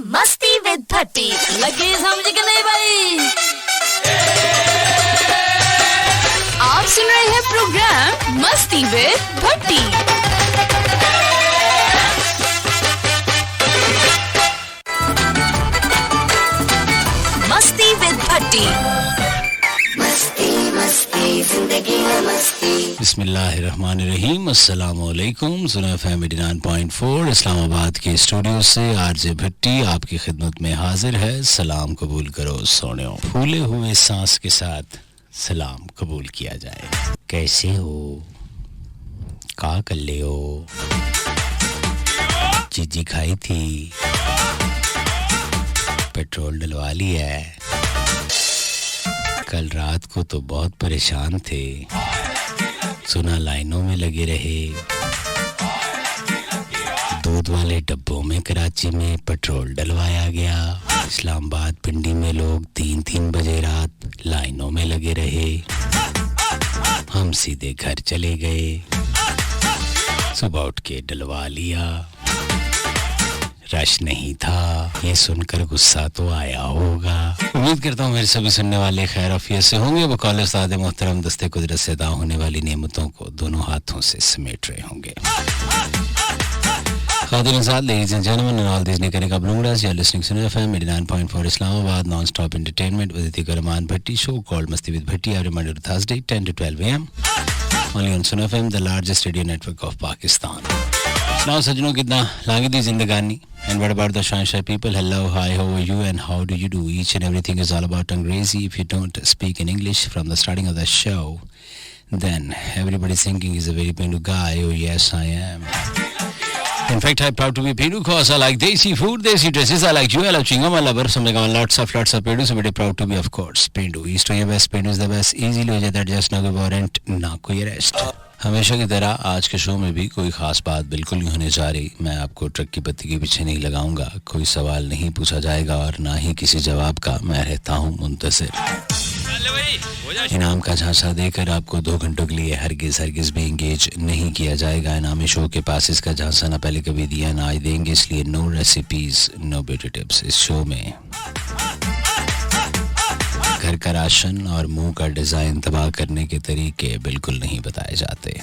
मस्ती विद भट्टी। लगी समझ के नहीं भाई। आप सुन रहे हैं प्रोग्राम मस्ती विद भट्टी। मस्ती विद भट्टी। बिस्मिल्लाहिर्रहमानिर्रहीम। अस्सलामुअलैकुम। सुना FM 89.4 इस्लामाबाद के स्टूडियो से आरजे भट्टी आपकी खिदमत में हाजिर है। सलाम कबूल करो सोनियो। फूले हुए सांस के साथ सलाम कबूल किया जाए। कैसे हो, का कर ले हो, चीजी खाई थी, पेट्रोल डलवा ली है, कल रात को तो बहुत परेशान थे, सुना लाइनों में लगे रहे, दूध वाले डब्बों में कराची में पेट्रोल डलवाया गया, इस्लामाबाद पिंडी में लोग 3-3 बजे रात लाइनों में लगे रहे, हम सीधे घर चले गए, सुबह उठ के डलवा लिया, रश नहीं था। ये सुनकर गुस्सा तो आया होगा। उम्मीद करता हूँ मेरे सभी सुनने वाले खैर आफियत से होंगे। वकाल उस्ताद मोहतरम दस्ते कुदरत से अता होने वाली नेमतों को दोनों हाथों से समेट रहे होंगे। खातिन साथ ladies and gentlemen and all these Nikarika Blungas, you are listening to FM 89.4 Islamabad non-stop entertainment with Itika Rahman Bhatti show called Masti with Bhatti every Monday to Thursday 10 to 12 a.m. only on Sun FM, the largest radio network of Pakistan. Now sajno kitna langi di zindagani. And what about the Shansha people? Hello, hi, how are you and how do you do? Each and everything is all about Angrezi. If you don't speak in English from the starting of the show, then everybody's thinking he's a very Pindu guy. Oh yes, I am. In fact, I'm proud to be Pindu because I like Desi food, Desi dresses. I like jewel, I love chingam, I love some like lots of Pindu. So very proud to be, of course, Pindu. East to your best, Pindu is the best. Easily ho jata just na koi warrant, na koi arrest. हमेशा की तरह आज के show में भी कोई ख़ास बात बिल्कुल नहीं होने जा रही। मैं आपको ट्रक की बत्ती के पीछे नहीं लगाऊंगा, कोई सवाल नहीं पूछा जाएगा और ना ही किसी जवाब का। मैं रहता हूं मुंतज़िर। इनाम का झांसा देकर आपको 2 घंटों के लिए हरगिज़ भी इंगेज नहीं किया जाएगा। इनामी शो के पास इसका झांसा ना पहले कभी दिया ना आज देंगे, इसलिए no recipes no beauty tips. इस शो में घर का राशन और मुंह का डिजाइन तबाह करने के तरीके बिल्कुल नहीं बताए जाते।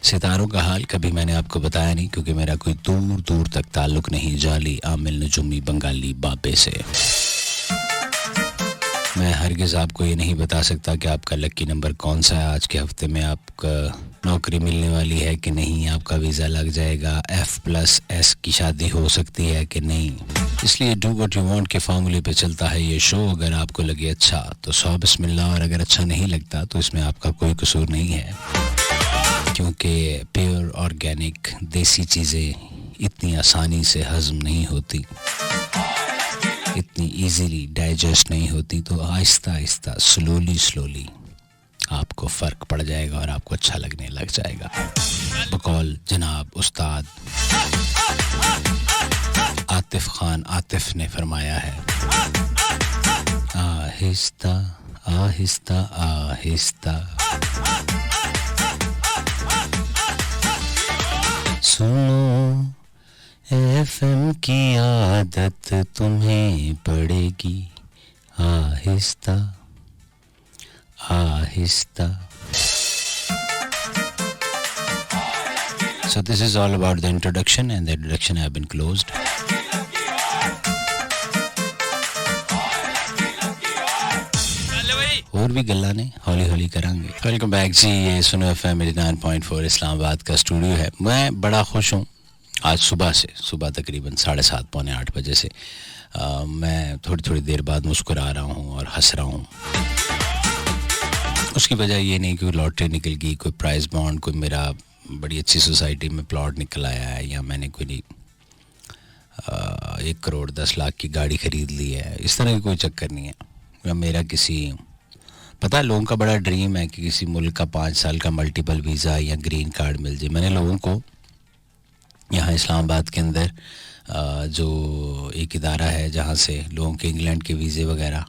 सितारों का हाल कभी मैंने आपको बताया नहीं क्योंकि मेरा कोई दूर दूर तक ताल्लुक नहीं जाली आमिल नजुमी बंगाली बाबे से। मैं हरगिज़ आपको ये नहीं बता सकता कि आपका लकी नंबर कौन सा है, आज के हफ्ते में आपका नौकरी मिलने वाली है कि नहीं, आपका वीज़ा लग जाएगा, F+S की शादी हो सकती है कि नहीं। इसलिए डू व्हाट यू वांट के फार्मूले पे चलता है ये शो। अगर आपको लगे अच्छा तो 100 बिस्मिल्लाह, और अगर अच्छा नहीं लगता तो इसमें आपका कोई कसूर नहीं है क्योंकि प्योर ऑर्गेनिक देसी चीज़ें इतनी आसानी से हज़म नहीं होती, इतनी इजीली डाइजेस्ट नहीं होती। तो आहिस्ता आहिस्ता स्लोली आपको फ़र्क पड़ जाएगा और आपको अच्छा लगने लग जाएगा। बकौल जनाब उस्ताद आतिफ खान आतिफ ने फरमाया है, आहिस्ता आहिस्ता आहिस्ता सुनो FM की आदत तुम्हें पड़ेगी, Aahista Aahista. So this is all about the introduction and the introduction have been closed. और भी गल्ला ने हौली हौली करांगे। वेलकम बैक जी, ये सुनो FM 89.4 इस्लामाबाद का स्टूडियो है। मैं बड़ा खुश हूँ आज सुबह तकरीबन 7:30 पौने 8 बजे से मैं थोड़ी देर बाद मुस्कुरा रहा हूँ और हंस रहा हूँ। उसकी वजह ये नहीं कि लॉटरी निकल गई, कोई प्राइज़ बॉन्ड, कोई मेरा बड़ी अच्छी सोसाइटी में प्लॉट निकल आया है, या मैंने कोई 1 करोड़ 10 लाख की गाड़ी ख़रीद ली है, इस तरह की कोई चक्कर नहीं है। या मेरा किसी पता है लोगों का बड़ा ड्रीम है कि किसी मुल्क का 5 साल का मल्टीपल वीज़ा या ग्रीन कार्ड मिल जाए। मैंने लोगों को यहाँ इस्लामाबाद के अंदर जो एक इदारा है जहाँ से लोगों के इंग्लैंड के वीज़े वगैरह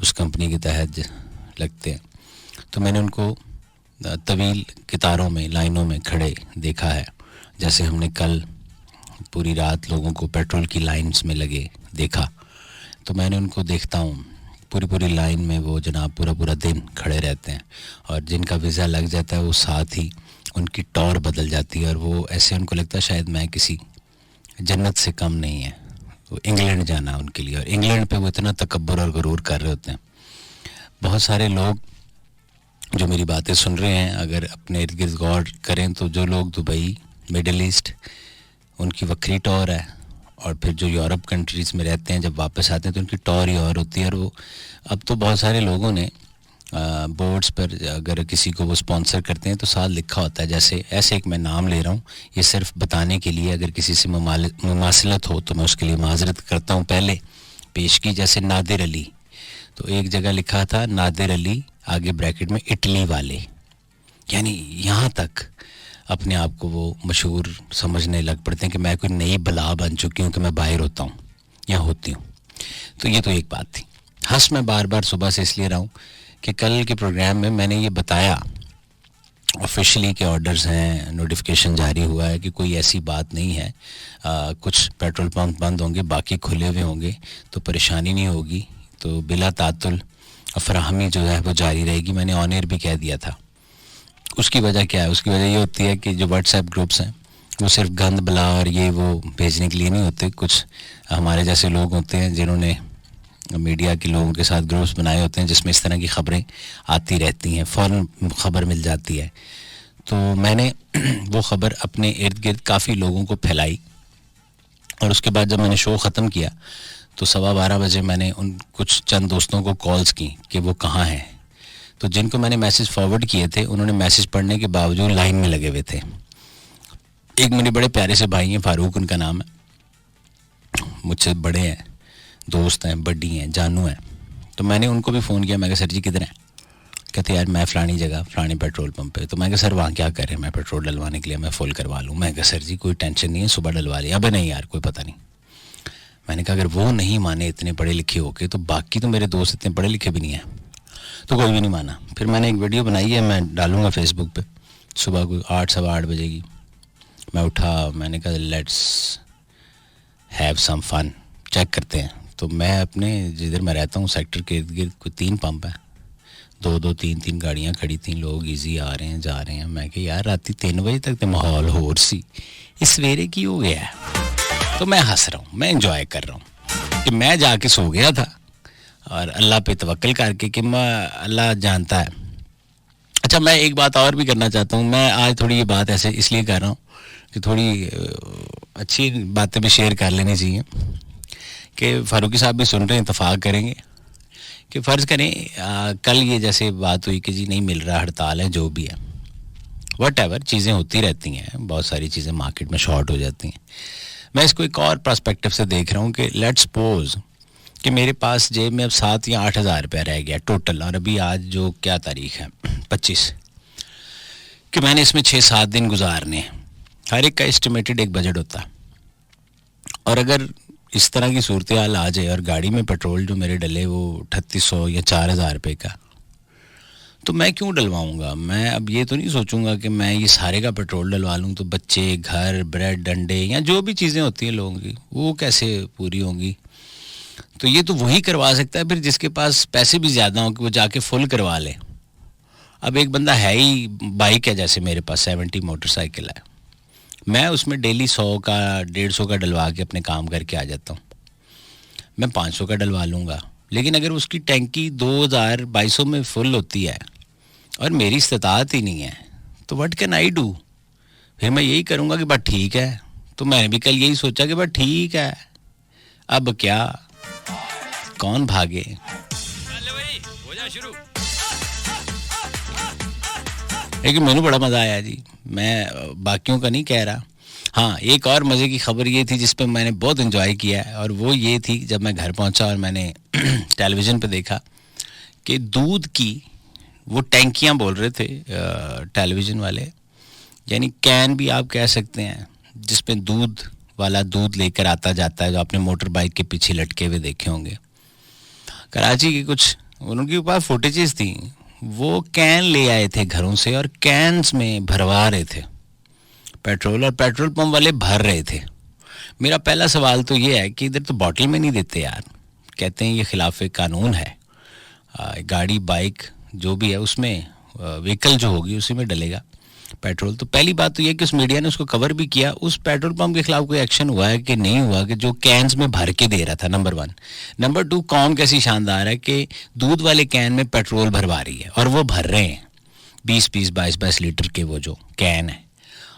उस कंपनी के तहत लगते हैं, तो मैंने उनको तवील कतारों में लाइनों में खड़े देखा है। जैसे हमने कल पूरी रात लोगों को पेट्रोल की लाइंस में लगे देखा, तो मैंने उनको देखता हूँ पूरी पूरी लाइन में वो जनाब पूरा पूरा दिन खड़े रहते हैं, और जिनका वीज़ा लग जाता है वो साथ ही उनकी टौर बदल जाती है, और वो ऐसे उनको लगता है शायद मैं किसी जन्नत से कम नहीं है। वो इंग्लैंड जाना है उनके लिए, और इंग्लैंड पे वो इतना तकब्बुर और गुरूर कर रहे होते हैं। बहुत सारे लोग जो मेरी बातें सुन रहे हैं, अगर अपने इर्द गिर्द गौर करें तो जो लोग दुबई, मिडल ईस्ट, उनकी वक्री टौर है, और फिर जो यूरोप कंट्रीज़ में रहते हैं जब वापस आते हैं तो उनकी टौर ही और होती है। और वो अब तो बहुत सारे लोगों ने बोर्ड्स पर अगर किसी को वो स्पॉन्सर करते हैं तो साथ लिखा होता है, जैसे ऐसे एक मैं नाम ले रहा हूँ, ये सिर्फ बताने के लिए, अगर किसी से मुमासलत हो तो मैं उसके लिए माजरत करता हूँ पहले पेश की। जैसे नादिर अली, तो एक जगह लिखा था नादिर अली, आगे ब्रैकेट में इटली वाले, यानी यहाँ तक अपने आप को वो मशहूर समझने लग पड़ते हैं कि मैं कोई नई बला बन चुकी हूँ कि मैं बाहर होता हूँ या होती हूँ। तो ये तो एक बात थी। हंस मैं बार बार सुबह से इसलिए रहा हूँ कि कल के प्रोग्राम में मैंने ये बताया, ऑफिशियली के ऑर्डर्स हैं, नोटिफिकेशन जारी हुआ है कि कोई ऐसी बात नहीं है, कुछ पेट्रोल पंप बंद होंगे, बाकी खुले हुए होंगे, तो परेशानी नहीं होगी, तो बिला तातुल फराहमी जो है वो जारी रहेगी। मैंने ऑन एयर भी कह दिया था। उसकी वजह क्या है? उसकी वजह ये होती है कि जो व्हाट्सएप ग्रुप्स हैं वो सिर्फ गंद बला और ये वो भेजने के लिए नहीं होते। कुछ हमारे जैसे लोग होते हैं जिन्होंने मीडिया के लोगों के साथ ग्रुप्स बनाए होते हैं जिसमें इस तरह की खबरें आती रहती हैं, फ़ौरन खबर मिल जाती है। तो मैंने वो खबर अपने इर्द गिर्द काफ़ी लोगों को फैलाई, और उसके बाद जब मैंने शो ख़त्म किया तो 12:15 बजे मैंने उन कुछ चंद दोस्तों को कॉल्स की कि वो कहाँ हैं। तो जिनको मैंने मैसेज फॉरवर्ड किए थे उन्होंने मैसेज पढ़ने के बावजूद लाइन में लगे हुए थे। एक मेरे बड़े प्यारे से भाई हैं, फारूक उनका नाम है, मुझसे बड़े हैं, दोस्त हैं, बड्डी हैं, जानू हैं। तो मैंने उनको भी फ़ोन किया, मैं कहा सर जी किधर हैं? कहते यार मैं फ़लानी जगह फ़लानी पेट्रोल पंप पे। तो मैं कहा सर वहाँ क्या कर रहे हैं? मैं पेट्रोल डलवाने के लिए, मैं फुल करवा लूँ। मैं कहा सर जी कोई टेंशन नहीं है, सुबह डलवा लिया। अबे नहीं यार कोई पता नहीं। मैंने कहा अगर वो नहीं माने इतने पढ़े लिखे होके तो बाकी तो मेरे दोस्त इतने पढ़े लिखे भी नहीं हैं। तो कोई भी नहीं माना। फिर मैंने एक वीडियो बनाई है, मैं डालूँगा फेसबुक पे। सुबह कोई 8 सवा 8 बजे की मैं उठा, मैंने कहा let's have some fun, check करते हैं। तो मैं अपने जिधर मैं रहता हूँ सेक्टर के इर्द गिर्द कोई 3 पंप है, 2-2 3-3 गाड़ियाँ खड़ी थी, लोग इजी आ रहे हैं जा रहे हैं। मैं कहा यार रात 3 बजे तक तो माहौल होर सी, इस सवेरे की हो गया है। तो मैं हंस रहा हूँ, मैं इंजॉय कर रहा हूँ कि मैं जाके सो गया था और अल्लाह पे तवक्कल करके कि मैं अल्लाह जानता है। अच्छा मैं एक बात और भी करना चाहता हूँ। मैं आज थोड़ी ये बात ऐसे इसलिए कर रहा हूँ कि थोड़ी अच्छी बातें भी शेयर कर लेनी चाहिए कि फारूकी साहब भी सुन रहे हैं, इत्तफाक करेंगे कि फ़र्ज़ करें कल ये जैसे बात हुई कि जी नहीं मिल रहा, हड़ताल है, जो भी है, व्हाटएवर चीज़ें होती रहती हैं, बहुत सारी चीज़ें मार्केट में शॉर्ट हो जाती हैं। मैं इसको एक और पर्सपेक्टिव से देख रहा हूँ कि लेट्स सपोज कि मेरे पास जेब में अब 7 या 8 हज़ार रुपया रह गया टोटल, और अभी आज जो क्या तारीख है 25, कि मैंने इसमें 6-7 दिन गुजारने हैं। हर एक का एस्टिमेटेड एक बजट होता है, और अगर इस तरह की सूरत हाल आ जाए और गाड़ी में पेट्रोल जो मेरे डले वो 3800 या 4000 रुपये का, तो मैं क्यों डलवाऊंगा? मैं अब ये तो नहीं सोचूंगा कि मैं ये सारे का पेट्रोल डलवा लूँ तो बच्चे, घर, ब्रेड, अंडे या जो भी चीज़ें होती हैं लोगों की वो कैसे पूरी होंगी। तो ये तो वही करवा सकता है फिर जिसके पास पैसे भी ज़्यादा हों कि वो जाके फुल करवा ले। अब एक बंदा है ही, बाइक है जैसे मेरे पास 70 मोटरसाइकिल है, मैं उसमें डेली 100 का 150 का डलवा के अपने काम करके आ जाता हूँ। मैं 500 का डलवा लूँगा, लेकिन अगर उसकी टैंकी 2200 में फुल होती है और मेरी इस्तात ही नहीं है तो व्हाट कैन आई डू? फिर मैं यही करूँगा कि बस ठीक है। तो मैंने भी कल यही सोचा कि बस ठीक है, अब क्या, कौन भागे। लेकिन मैंने बड़ा मज़ा आया जी, मैं बाकियों का नहीं कह रहा। हाँ एक और मज़े की खबर ये थी जिस पे मैंने बहुत एंजॉय किया है, और वो ये थी जब मैं घर पहुंचा और मैंने टेलीविज़न पे देखा कि दूध की वो टैंकियां बोल रहे थे टेलीविज़न वाले, यानी कैन भी आप कह सकते हैं, जिसमें दूध वाला दूध लेकर आता जाता है, जो आपने मोटर बाइक के पीछे लटके हुए देखे होंगे। कराची की कुछ उनके पास फुटेजेस थी, वो कैन ले आए थे घरों से और कैन्स में भरवा रहे थे पेट्रोल, और पेट्रोल पंप वाले भर रहे थे। मेरा पहला सवाल तो ये है कि इधर तो बॉटल में नहीं देते यार, कहते हैं ये खिलाफ कानून है। गाड़ी बाइक जो भी है उसमें व्हीकल जो होगी उसी में डलेगा पेट्रोल। तो पहली बात तो ये कि उस मीडिया ने उसको कवर भी किया। उस पेट्रोल पंप के खिलाफ कोई एक्शन हुआ है कि नहीं हुआ कि जो कैंस में भर के दे रहा था, नंबर 1। नंबर 2, कौम कैसी शानदार है कि दूध वाले कैन में पेट्रोल भरवा रही है और वो भर रहे हैं 20-20, 22-22 लीटर के वो जो कैन है,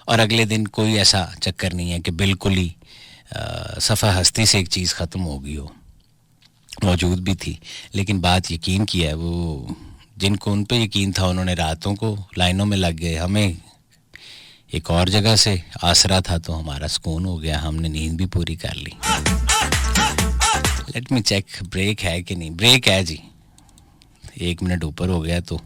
और अगले दिन कोई ऐसा चक्कर नहीं है कि बिल्कुल ही सफ़ा हस्ती से एक चीज़ ख़त्म हो गई हो, मौजूद भी थी। लेकिन बात यकीन की है, वो जिनको उन पे यकीन था उन्होंने रातों को लाइनों में लग गए। हमें एक और जगह से आसरा था तो हमारा सुकून हो गया, हमने नींद भी पूरी कर ली। लेट मी चेक ब्रेक है कि नहीं। ब्रेक है जी, 1 मिनट ऊपर हो गया तो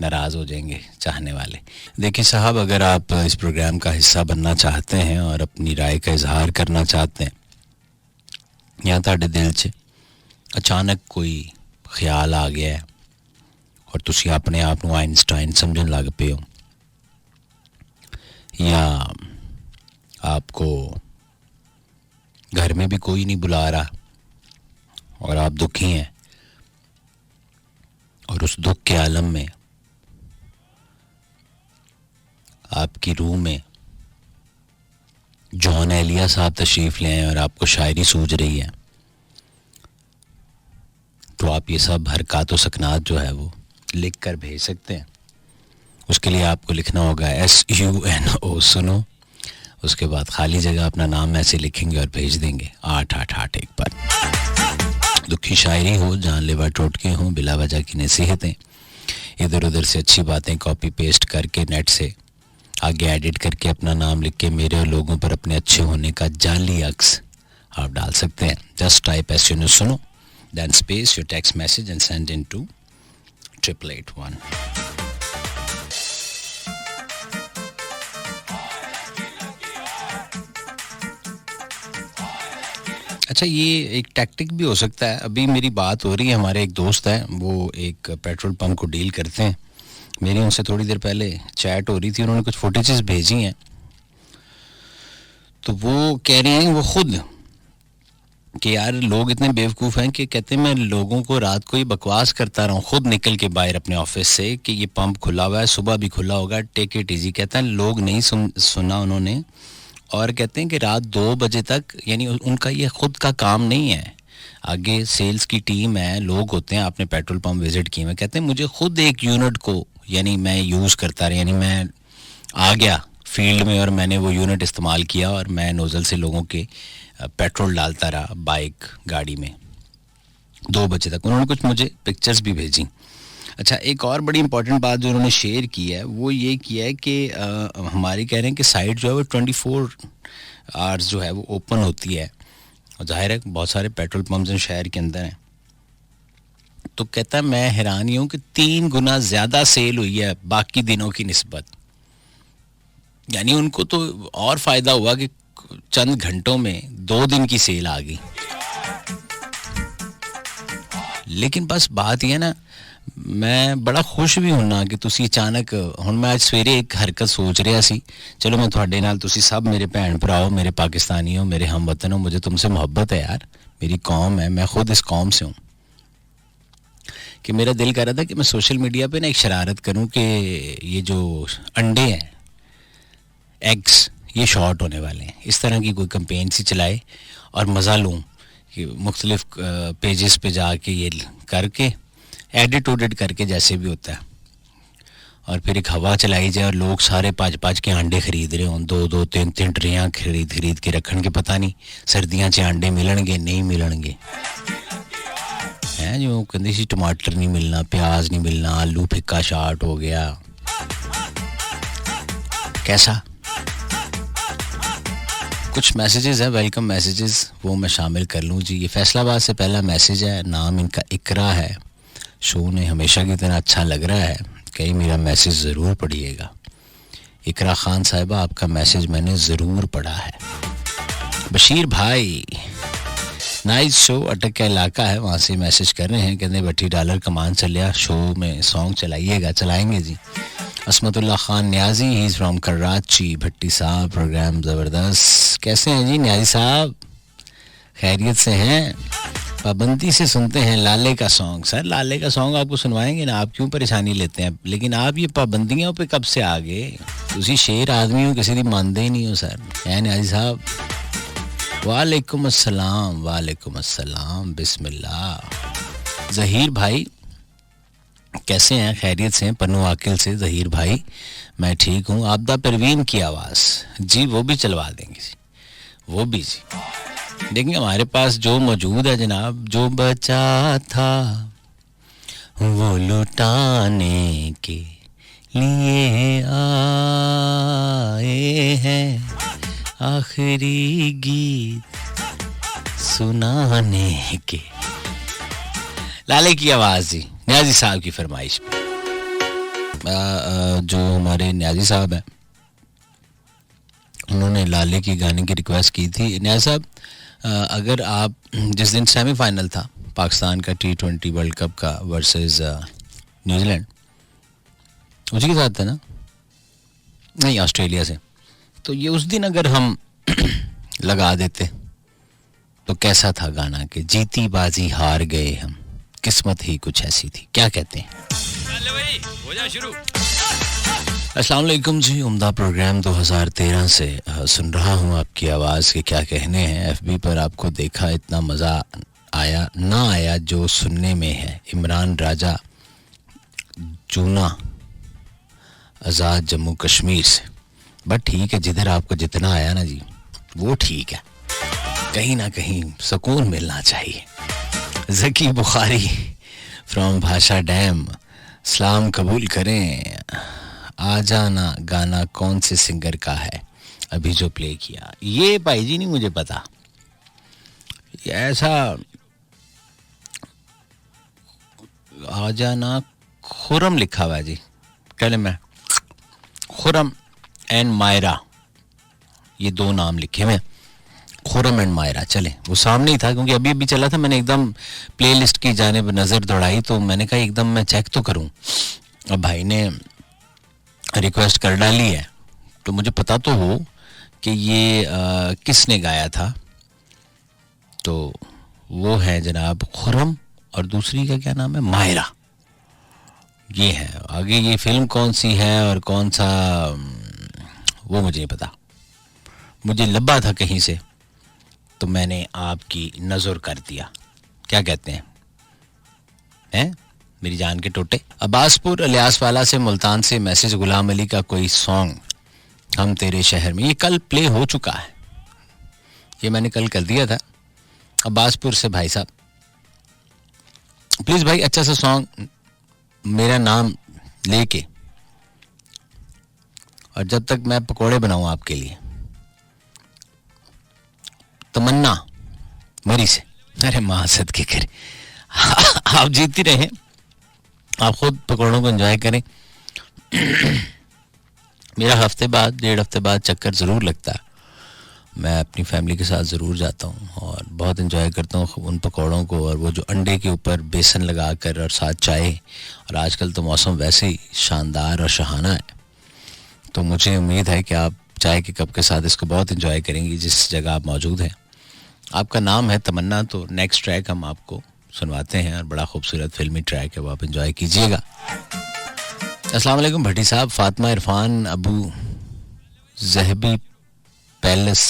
नाराज़ हो जाएंगे चाहने वाले। देखिए साहब, अगर आप इस प्रोग्राम का हिस्सा बनना चाहते हैं और अपनी राय का इजहार करना चाहते हैं, या ਤੁਹਾਡੇ दिल 'ਚ अचानक कोई ख्याल आ गया है और तुसी अपने आप को आइंस्टाइन समझन लग पे हो, या आपको घर में भी कोई नहीं बुला रहा और आप दुखी हैं, और उस दुख के आलम में आपकी रूह में जॉन एलिया साहब तशरीफ ले आए और आपको शायरी सूझ रही है, तो आप ये सब हरकत और सकनात जो है वो लिख कर भेज सकते हैं। उसके लिए आपको लिखना होगा SUNO सुनो, उसके बाद खाली जगह अपना नाम ऐसे लिखेंगे और भेज देंगे 8881 पर। दुखी शायरी हो, जानलेवा टोटके हों, बिला वजह की नसीहतें, इधर उधर से अच्छी बातें कॉपी पेस्ट करके नेट से आगे एडिट करके अपना नाम लिख के मेरे और लोगों पर अपने अच्छे होने का जाली अक्स आप डाल सकते हैं। जस्ट टाइप SUNO सुनो, then space your text message and send in to 8881. अच्छा, ये एक टैक्टिक भी हो सकता है। अभी मेरी बात हो रही है, हमारे एक दोस्त है, वो एक पेट्रोल पंप को डील करते हैं। मेरी उनसे थोड़ी देर पहले चैट हो रही थी, उन्होंने कुछ फुटेजेस भेजी हैं। तो वो कह रहे हैं वो खुद कि यार लोग इतने बेवकूफ़ हैं कि कहते हैं मैं लोगों को रात को ही बकवास करता रहा हूँ, खुद निकल के बाहर अपने ऑफिस से कि ये पंप खुला हुआ है, सुबह भी खुला होगा, टेक इट इजी। कहता है लोग नहीं सुना उन्होंने, और कहते हैं कि रात 2 बजे तक, यानी उनका ये खुद का काम नहीं है, आगे सेल्स की टीम है, लोग होते हैं, आपने पेट्रोल पंप विजिट किए हुए। कहते हैं मुझे खुद एक यूनिट को, यानी मैं यूज़ करता रहा, यानी मैं आ गया फील्ड में और मैंने वो यूनिट इस्तेमाल किया और मैं नोज़ल से लोगों के पेट्रोल डालता रहा बाइक गाड़ी में 2 बजे तक। उन्होंने कुछ मुझे पिक्चर्स भी भेजी। अच्छा, एक और बड़ी इंपॉर्टेंट बात जो उन्होंने शेयर की है वो ये किया है कि हमारी कह रहे हैं कि साइट जो है वो 24 आवर्स जो है वो ओपन होती है, और जाहिर है बहुत सारे पेट्रोल पंप्स शहर के अंदर हैं। तो कहता है मैं हैरान ही हूँ कि 3 गुना ज़्यादा सेल हुई है बाकी दिनों की निस्बत। यानी उनको तो और फ़ायदा हुआ कि चंद घंटों में 2 दिन की सेल आ गई। लेकिन बस बात यह ना, मैं बड़ा खुश भी हूं ना कि तुसी अचानक हुण मैं आज सवेरे एक हरकत सोच रहा सी, चलो मैं तुहाडे नाल, तुसी सब मेरे भैन भरा हो, मेरे पाकिस्तानी हो, मेरे हमवतन हो, मुझे तुमसे मोहब्बत है यार, मेरी कौम है, मैं खुद इस कौम से हूँ, कि मेरा दिल कर रहा था कि मैं सोशल मीडिया पे ना एक शरारत करूँ कि ये जो अंडे हैं, एग्स, ये शॉर्ट होने वाले हैं, इस तरह की कोई कैंपेन सी चलाए और मज़ा लूँ कि मुख्तलिफ पेजेस पे जाके ये करके एडिट करके जैसे भी होता है, और फिर एक हवा चलाई जाए और लोग सारे 5-5 के अंडे खरीद रहे हों, 2-2, 3-3 ट्रेयां खरीद के रखन के, पता नहीं सर्दियां च अंडे मिलणगे नहीं मिलणगे हैं। जो कहते सी टमाटर नहीं मिलना, प्याज नहीं मिलना, आलू फिक्का शार्ट हो गया, कैसा कुछ मैसेजेस है, वेलकम मैसेजेस, वो मैं शामिल कर लूँ जी। ये फैसलाबाद से पहला मैसेज है, नाम इनका इकरा है, शो ने हमेशा की तरह अच्छा लग रहा है, कहीं मेरा मैसेज ज़रूर पढ़िएगा। इकरा खान साहिबा, आपका मैसेज मैंने ज़रूर पढ़ा है। बशीर भाई, नाइस शो, अटक का इलाका है, वहाँ से मैसेज कर रहे हैं, कहते $20 कमान चलिया, शो में सॉन्ग चलाइएगा। चलाएंगे जी। Asmatullah Khan Niazi, he is from Karachi. Bhatti साहब प्रोग्राम ज़बरदस्त. कैसे हैं जी न्याजी साहब, खैरियत से हैं? पाबंदी से सुनते हैं लाले का सॉन्ग. सर लाले का सॉन्ग आपको सुनवाएंगे ना, आप क्यों परेशानी लेते हैं? लेकिन आप ये पाबंदियों पे कब से आ गए? तुसी शेर आदमी हो, किसी की मानते ही नहीं हो सर. है न्याजी साहब? वालेकुम अस्सलाम, वालेकुम अस्सलाम, बिस्मिल्लाह. जहीर भाई कैसे हैं? खैरियत से हैं? पन्नू आकिल से जहीर भाई, मैं ठीक हूँ. आपदा परवीन की आवाज़ जी वो भी चलवा देंगे जी, वो भी जी. देखिए हमारे पास जो मौजूद है जनाब, जो बचा था वो लुटाने के लिए आए हैं, आखिरी गीत सुनाने के. लाले की आवाज़ जी, न्याजी साहब की फरमाइश पे. जो हमारे न्याजी साहब हैं उन्होंने लाले की गाने की रिक्वेस्ट की थी. न्याजी साहब अगर आप जिस दिन सेमीफाइनल था पाकिस्तान का T20 वर्ल्ड कप का वर्सेस न्यूजीलैंड, उसी के साथ था ना? नहीं, ऑस्ट्रेलिया से. तो ये उस दिन अगर हम लगा देते तो कैसा था गाना कि जीती बाजी हार गए हम, किस्मत ही कुछ ऐसी थी. क्या कहते हैं? अस्सलाम वालेकुम जी. उम्दा प्रोग्राम 2013 से सुन रहा हूँ. आपकी आवाज़ के क्या कहने हैं. FB पर आपको देखा, इतना मज़ा आया ना आया जो सुनने में है. इमरान राजा जूना आज़ाद जम्मू कश्मीर से. बट ठीक है, जिधर आपको जितना आया ना जी वो ठीक है. कहीं ना कहीं सुकून मिलना चाहिए. ज़की बुखारी फ्रॉम भाषा डैम, सलाम कबूल करें. आ जाना गाना कौन से सिंगर का है अभी जो प्ले किया? ये भाई जी नहीं मुझे पता. ऐसा आ जाना खुरम लिखा हुआ है जी. कल मैं खुरम एंड मायरा, ये दो नाम लिखे हुए. खुरम एंड मायरा, चले वो सामने ही था क्योंकि अभी अभी चला था. मैंने एकदम प्लेलिस्ट की जानिब नज़र दौड़ाई तो मैंने कहा एकदम मैं चेक तो करूं. अब भाई ने रिक्वेस्ट कर डाली है तो मुझे पता तो हो कि ये किसने गाया था. तो वो है जनाब खुरम और दूसरी का क्या नाम है? मायरा. ये है. आगे ये फिल्म कौन सी है और कौन सा वो मुझे नहीं पता. मुझे लब्बा था कहीं से तो मैंने आपकी नज़र कर दिया. क्या कहते हैं? हैं मेरी जान के टोटे. अब्बासपुर अलियासवाला से मुल्तान से मैसेज. गुलाम अली का कोई सॉन्ग हम तेरे शहर में, ये कल प्ले हो चुका है. ये मैंने कल कर दिया था. अब्बासपुर से भाई साहब प्लीज़ भाई अच्छा सा सॉन्ग मेरा नाम लेके, और जब तक मैं पकोड़े बनाऊं आपके लिए. तमन्ना मरी से. अरे माँ सदके करे. आप जीती रहे, आप खुद पकौड़ों को एंजॉय करें. मेरा हफ्ते बाद 1.5 हफ्ते बाद चक्कर ज़रूर लगता है. मैं अपनी फैमिली के साथ ज़रूर जाता हूँ और बहुत एंजॉय करता हूँ उन पकौड़ों को. और वो जो अंडे के ऊपर बेसन लगा कर और साथ चाय, और आजकल तो मौसम वैसे ही शानदार और शहाना है. तो मुझे उम्मीद है कि आप चाय के कप के साथ इसको बहुत एंजॉय करेंगी जिस जगह आप मौजूद हैं. आपका नाम है तमन्ना, तो नेक्स्ट ट्रैक हम आपको सुनवाते हैं और बड़ा खूबसूरत फिल्मी ट्रैक है, वो आप एंजॉय कीजिएगा. अस्सलाम वालेकुम भट्टी साहब. फातिमा इरफान अबू जहबी पैलेस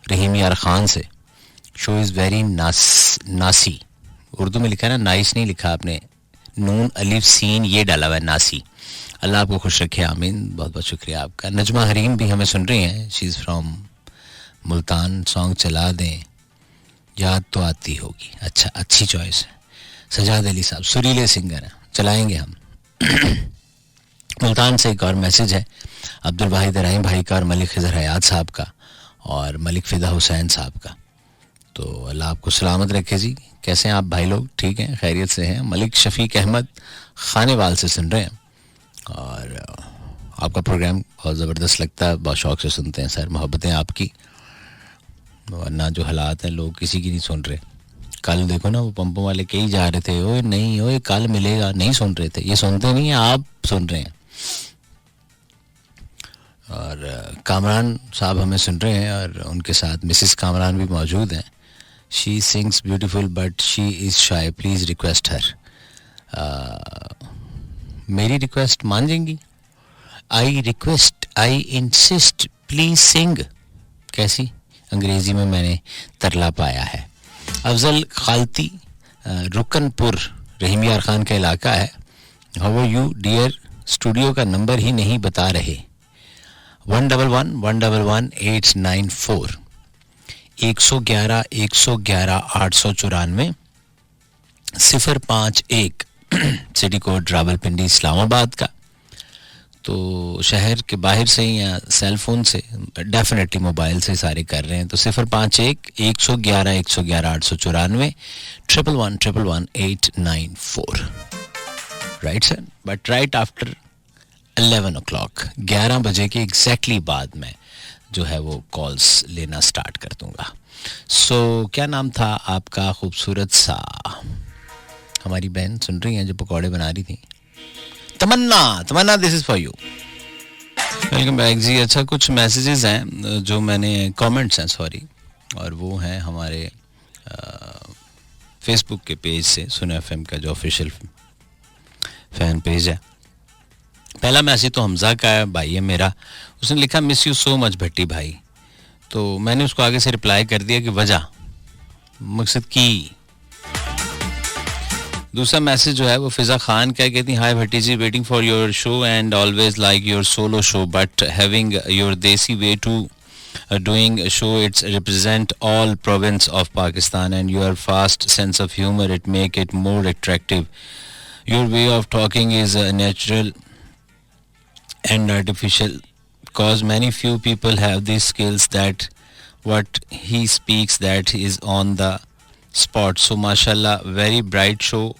रहीम यार खान से. शो इज़ वेरी नासी. उर्दू में लिखा है ना, नाइस नहीं लिखा आपने, नून अलिफ सीन ये डाला हुआ है, नासी. अल्लाह आपको खुश रखे, आमीन. बहुत बहुत शुक्रिया आपका. नजमा हरीम भी हमें सुन रही हैं. She is from Multan. Song चला दें, याद तो आती होगी. अच्छा, अच्छी चॉइस है. सजाद अली साहब सुरीले सिंगर हैं, चलाएंगे हम. मुल्तान से एक और मैसेज है अब्दुल वाहिद रहीम भाई का और मलिक खिज़र हयात साहब का और मलिक फ़िदा हुसैन साहब का. तो अल्लाह आपको सलामत रखे जी. कैसे हैं आप भाई लोग? ठीक हैं, खैरियत से हैं. मलिक शफीक अहमद खानेवाल से सुन रहे हैं और आपका प्रोग्राम बहुत ज़बरदस्त लगता है, बहुत शौक़ से सुनते हैं सर. मोहब्बतें आपकी, वरना जो हालात हैं लोग किसी की नहीं सुन रहे. कल देखो ना वो पंपों वाले कई जा रहे थे, ओए नहीं ओए कल मिलेगा, नहीं सुन रहे थे. ये सुनते नहीं हैं, आप सुन रहे हैं. और कामरान साहब हमें सुन रहे हैं और उनके साथ मिसेस कामरान भी मौजूद हैं. She sings beautiful but she is shy, please request हर. मेरी रिक्वेस्ट मान जाएंगी? I request, I insist, please sing. कैसी अंग्रेजी में मैंने तरला पाया है. अफजल खालती, रुकनपुर, रहीम यार खान का इलाका है. How are you dear? Studio का नंबर ही नहीं बता रहे. 111-111-894 111-894 051 सिटी कोड रावलपिंडी इस्लामाबाद का. तो शहर के बाहर से या सेल फोन से, डेफिनेटली मोबाइल से सारे कर रहे हैं. तो 051-111-894 111-111-894. Right sir, but right after 11 o'clock, 11 बजे के एग्जैक्टली बाद में जो है वो कॉल्स लेना स्टार्ट कर दूंगा. सो क्या नाम था आपका खूबसूरत सा? हमारी बहन सुन रही हैं जो पकौड़े बना रही थी. Tamanna, this is for you. Welcome back जी. अच्छा, कुछ मैसेजेस हैं जो मैंने, कमेंट्स हैं सॉरी, और वो हैं हमारे फेसबुक के पेज से, सुना एफएम का जो ऑफिशियल फैन पेज है. पहला मैसेज तो हमजा का है, भाई है मेरा. उसने लिखा मिस यू सो मच भट्टी भाई. तो मैंने उसको आगे से रिप्लाई कर दिया कि वजह मकसद की. दूसरा मैसेज जो है वो फिजा खान क्या कहती हैं, hi Bhatti ji, waiting for your show and always like your solo show but having your desi way to doing show, it's represent all province of Pakistan and your fast sense of humor, it make it more attractive. Your way of talking is natural and artificial cause many few people have these skills that what he speaks that is on the spot. So mashallah, very bright show.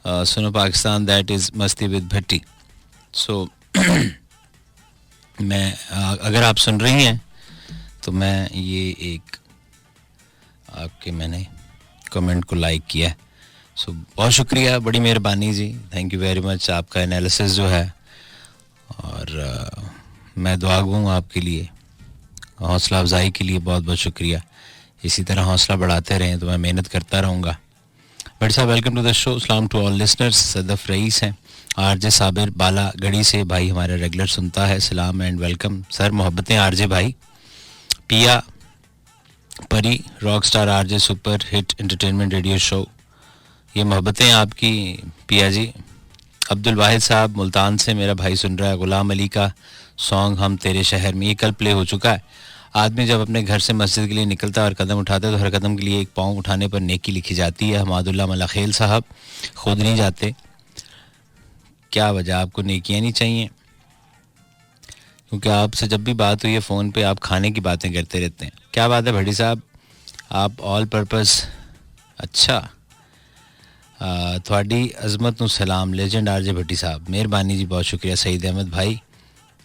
Suno Pakistan, that is Masti with Bhatti. So मैं अगर आप सुन रही हैं तो मैं ये एक आपके मैंने कमेंट को लाइक किया है. सो बहुत शुक्रिया, बड़ी मेहरबानी जी, थैंक यू वेरी मच. आपका एनालिसिस जो है और मैं दुआ गूँ आपके लिए, हौसला अफजाई के लिए बहुत बहुत शुक्रिया. इसी तरह हौसला बढ़ाते रहें तो मैं मेहनत करता रहूँगा. बट साहब, वेलकम टू द शो. सलाम to all listeners. Sadaf rice हैं, आरजे साबिर बाला गढ़ी से भाई हमारा रेगुलर सुनता है. सलाम and welcome sir. Mohabbatein RJ भाई. पिया परी, rock star RJ super hit entertainment radio show. ये मोहब्बतें आपकी पिया जी. अब्दुल वाहिद साहब मुल्तान से मेरा भाई सुन रहा है. गुलाम अली का सॉन्ग हम तेरे शहर में, ये कल प्ले हो चुका है. आदमी जब अपने घर से मस्जिद के लिए निकलता है और कदम उठाता है तो हर कदम के लिए एक पाँव उठाने पर नेकी लिखी जाती है. हमादुल्ला मलाखेल साहब खुद नहीं जाते, क्या वजह? आपको नेकियाँ नहीं चाहिए? क्योंकि आपसे जब भी बात हुई है फ़ोन पे आप खाने की बातें करते रहते हैं. क्या बात है भट्टी साहब, आप ऑल पर्पस. अच्छा, थोड़ी अजमत नु सलाम. लेजेंड आरजे भट्टी साहब, मेहरबानी जी, बहुत शुक्रिया. सईद अहमद भाई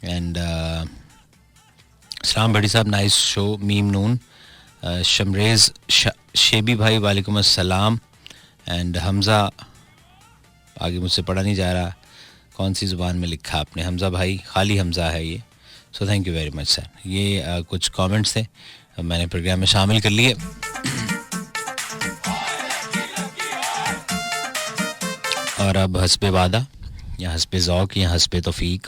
एंड सलाम भट्टी साहब, नाइस शो. मीम नून, शमरेज शेबी भाई, वालेकुम अस्सलाम. एंड हमज़ा, आगे मुझसे पढ़ा नहीं जा रहा, कौन सी ज़ुबान में लिखा आपने? हमज़ा भाई, खाली हमज़ा है ये. So thank you very much sir. ये कुछ कमेंट्स थे मैंने प्रोग्राम में शामिल कर लिए. और अब हस्बे वादा या हस्बे ज़ौक़ या हस्बे तौफ़ीक,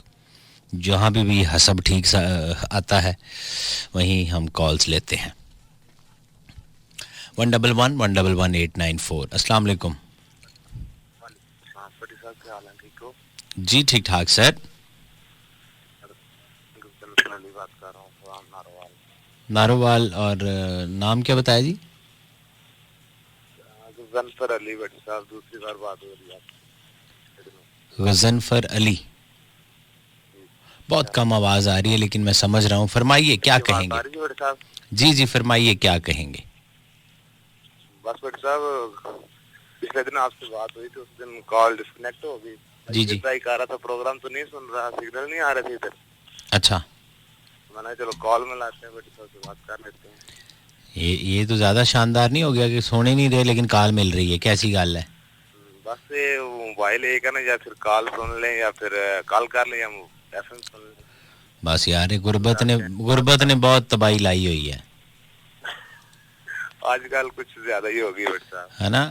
जहाँ भी हसब ठीक सा आता है वहीं हम कॉल्स लेते हैं. 111-111-894. अस्सलाम वालेकुम जी. ठीक ठाक सर. नारोवाल. और नाम क्या बताया जी? गजनफर अली. भट्टी साहब, दूसरी बार बात हो रही है. गजनफर अली. बहुत कम आवाज आ रही है लेकिन मैं समझ रहा हूँ. फरमाइए क्या कहेंगे? जी जी फरमाइए क्या कहेंगे? बस भट्टी साहब, पिछले दिन आपसे बात हुई थी, उस दिन कॉल डिस्कनेक्ट हो गई. जी जी. ट्राई कर रहा था, प्रोग्राम तो नहीं सुन रहा, सिग्नल नहीं आ रहे थे इधर. अच्छा, मैंने चलो कॉल में लाते हैं, भट्टी साहब से बात कर लेते हैं. ये तो ज्यादा शानदार नहीं हो गया कि सोने नहीं दे लेकिन कॉल मिल रही है? कैसी गल है? बस ये मोबाइल एक है ना, या फिर कॉल सुन लें या फिर कॉल कर लें या एफएम सुन लें। बस यार ये गुर्बत ने बहुत तबाही लाई हुई है आजकल कुछ ज्यादा ही होगी बट साहब, है ना।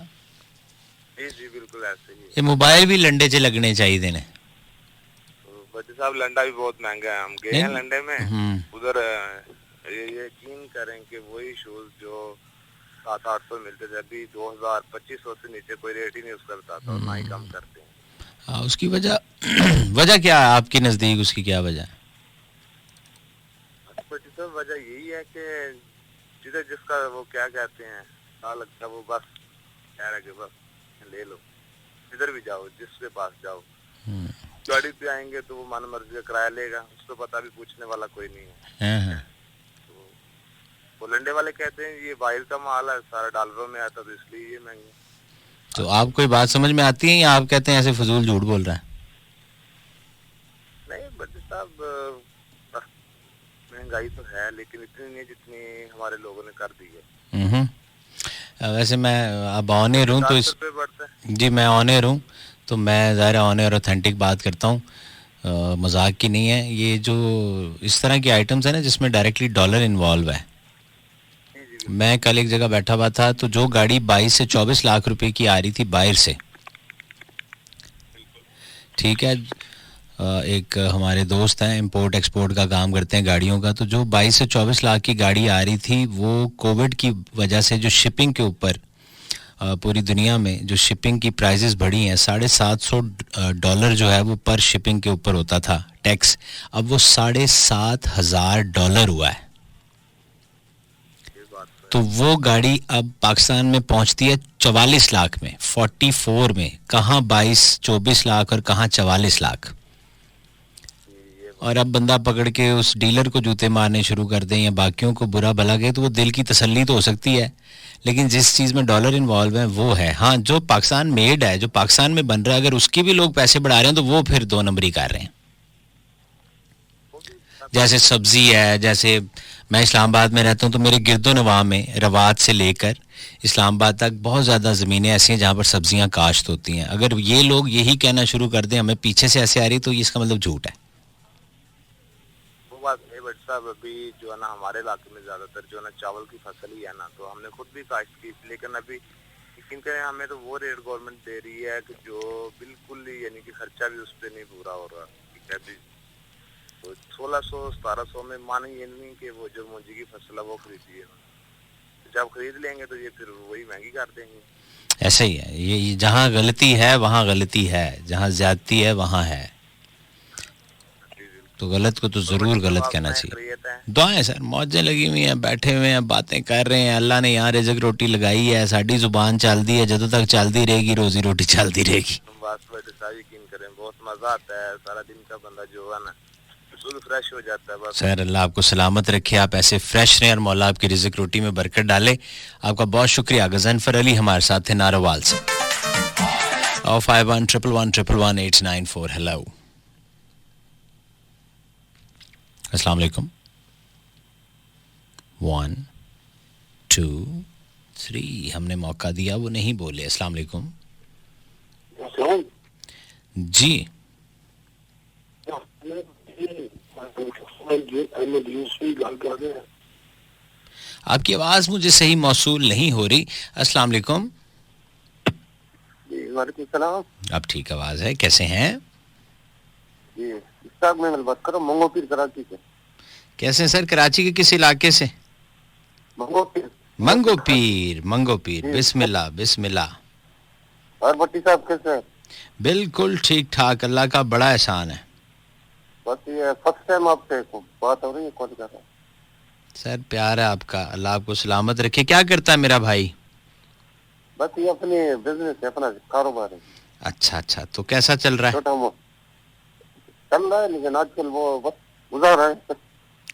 जी जी बिल्कुल ऐसे ही है। ये मोबाइल भी लंडे च लगने चाहिए ने। तो बच्चे साहब लंडा भी बहुत महंगा है, हम गए हैं लंडे में, उधर ये यकीन करें कि वही शूज जो 700-800 मिलते थे अभी 2000-2500 से नीचे कोई रेट ही नहीं उसका बताता और ना ही कम करते हैं। उसकी वजह क्या है आपके नजदीक, उसकी क्या वजह है? बच्चे साहब वजह यही है कि जिधर जिसका वो क्या कहते हैं लगता है वो बस कह रहा कि बस ले लो, जिधर भी जाओ जिसके पास जाओ गाड़ी पे आएंगे तो वो मन मर्जी का किराया लेगा, उसको पता भी पूछने वाला कोई नहीं है। तो वो लंडे वाले कहते हैं ये बाहर का माल है, सारा डॉलरों में आता तो इसलिए ये महंगे। तो आप कोई बात समझ में आती है या आप कहते हैं ऐसे फजूल झूठ बोल रहा है? नहीं बच्चे साहब महंगाई तो है लेकिन इतनी नहीं जितनी हमारे लोगों ने कर दी है। वैसे मैं अब ऑनर हूँ तो जी मैं ऑनर हूँ तो मैं ज़ाहिर ऑनर ऑथेंटिक बात करता हूँ, मजाक की नहीं है। ये जो इस तरह की आइटम्स है ना जिसमें डायरेक्टली डॉलर इन्वॉल्व है, मैं कल एक जगह बैठा हुआ था तो जो गाड़ी 22 से 24 लाख रुपए की आ रही थी बाहर से, ठीक है, एक हमारे दोस्त हैं इंपोर्ट एक्सपोर्ट का काम करते हैं गाड़ियों का, तो जो 22 से 24 लाख की गाड़ी आ रही थी वो कोविड की वजह से जो शिपिंग के ऊपर पूरी दुनिया में जो शिपिंग की प्राइसेस बढ़ी हैं, $750 जो है वो पर शिपिंग के ऊपर होता था टैक्स, अब वो $7,500 हुआ है। तो वो गाड़ी अब पाकिस्तान में पहुंचती है 44 लाख में, 44 में, कहाँ 22-24 लाख और कहाँ 44 लाख। और अब बंदा पकड़ के उस डीलर को जूते मारने शुरू कर दें या बाकियों को बुरा भला कहे तो वो दिल की तसल्ली तो हो सकती है, लेकिन जिस चीज़ में डॉलर इन्वॉल्व है वो है, हाँ जो पाकिस्तान मेड है, जो पाकिस्तान में बन रहा है, अगर उसकी भी लोग पैसे बढ़ा रहे हैं तो वो फिर 2 नंबरी कर रहे हैं। जैसे सब्जी है, जैसे मैं इस्लामाबाद में रहता हूँ तो मेरे गिरदो नवाह में रवात से लेकर इस्लामाबाद तक बहुत ज़्यादा ज़मीनें ऐसी हैं जहाँ पर सब्जियाँ काश्त होती हैं। अगर ये लोग यही कहना शुरू कर दें हमें पीछे से ऐसे आ रही तो इसका मतलब झूठ है। वो बात है बट साहब अभी जो है ना हमारे इलाके में ज़्यादातर जो है ना चावल की फसल ही है ना, तो हमने खुद भी काश्त की, लेकिन अभी यकीन करें हमें तो वो रेट गवर्नमेंट दे रही है कि जो बिल्कुल यानी कि खर्चा भी उस पर नहीं पूरा हो रहा, ठीक है। तो 1600-1700 में माने ये नहीं कि वो जो मूंजी की फसल है वो खरीदी है, जब खरीद लेंगे तो ये फिर वही महंगी कर देंगे। ऐसा ही है, ये जहाँ गलती है वहाँ गलती है, जहाँ ज्यादती है वहाँ है, तो गलत को तो जरूर गलत कहना चाहिए। दुआएं सर, मौजें लगी हुई हैं, बैठे हुए हैं, बातें कर रहे हैं, अल्लाह ने यहाँ रिज़्क रोटी लगाई है, साड़ी जुबान चलती है, जब तक चलती रहेगी रोजी रोटी चलती रहेगी। बस यकीन करें बहुत मजा आता है, सारा दिन का बंदा जो है ना फ्रेश हो जाता है। बस सर अल्लाह आपको सलामत रखे, आप ऐसे फ्रेश रहें और मौला आपकी रिज़्क रोटी में बरकत डाले। आपका बहुत शुक्रिया। गज़नफर अली हमारे साथ थे नारोवाल से। 5111111894। हेलो, अस्सलाम वालेकुम। 1 2 3 हमने मौका दिया, वो नहीं बोले। अस्सलाम वालेकुम जी। आपकी आवाज मुझे सही मौसूल नहीं हो रही। अस्सलाम वालेकुम। वालेकुम सलाम। अब ठीक आवाज है, कैसे हैं जी? साहब मैं बात कर रहा हूँ मंगोपीर कराची से। कैसे सर? कराची के किस इलाके से? मंगोपीर। मंगोपीर, मंगोपीर। बिस्मिल्लाह बिस्मिल्लाह। और भट्टी साहब कैसे हैं? बिल्कुल ठीक ठाक, अल्लाह का बड़ा एहसान है। बस ये फर्स्ट टाइम आपसे बात हो रही है, कॉल कर रहा हूँ। सर प्यार है आपका, अल्लाह आपको सलामत रखे। क्या करता है मेरा भाई? बस ये अपने बिजनेस है, अपना कारोबार है। अच्छा अच्छा, तो कैसा चल रहा है? छोटा वो चल रहा है, लेकिन आजकल वो बस गुजारा है।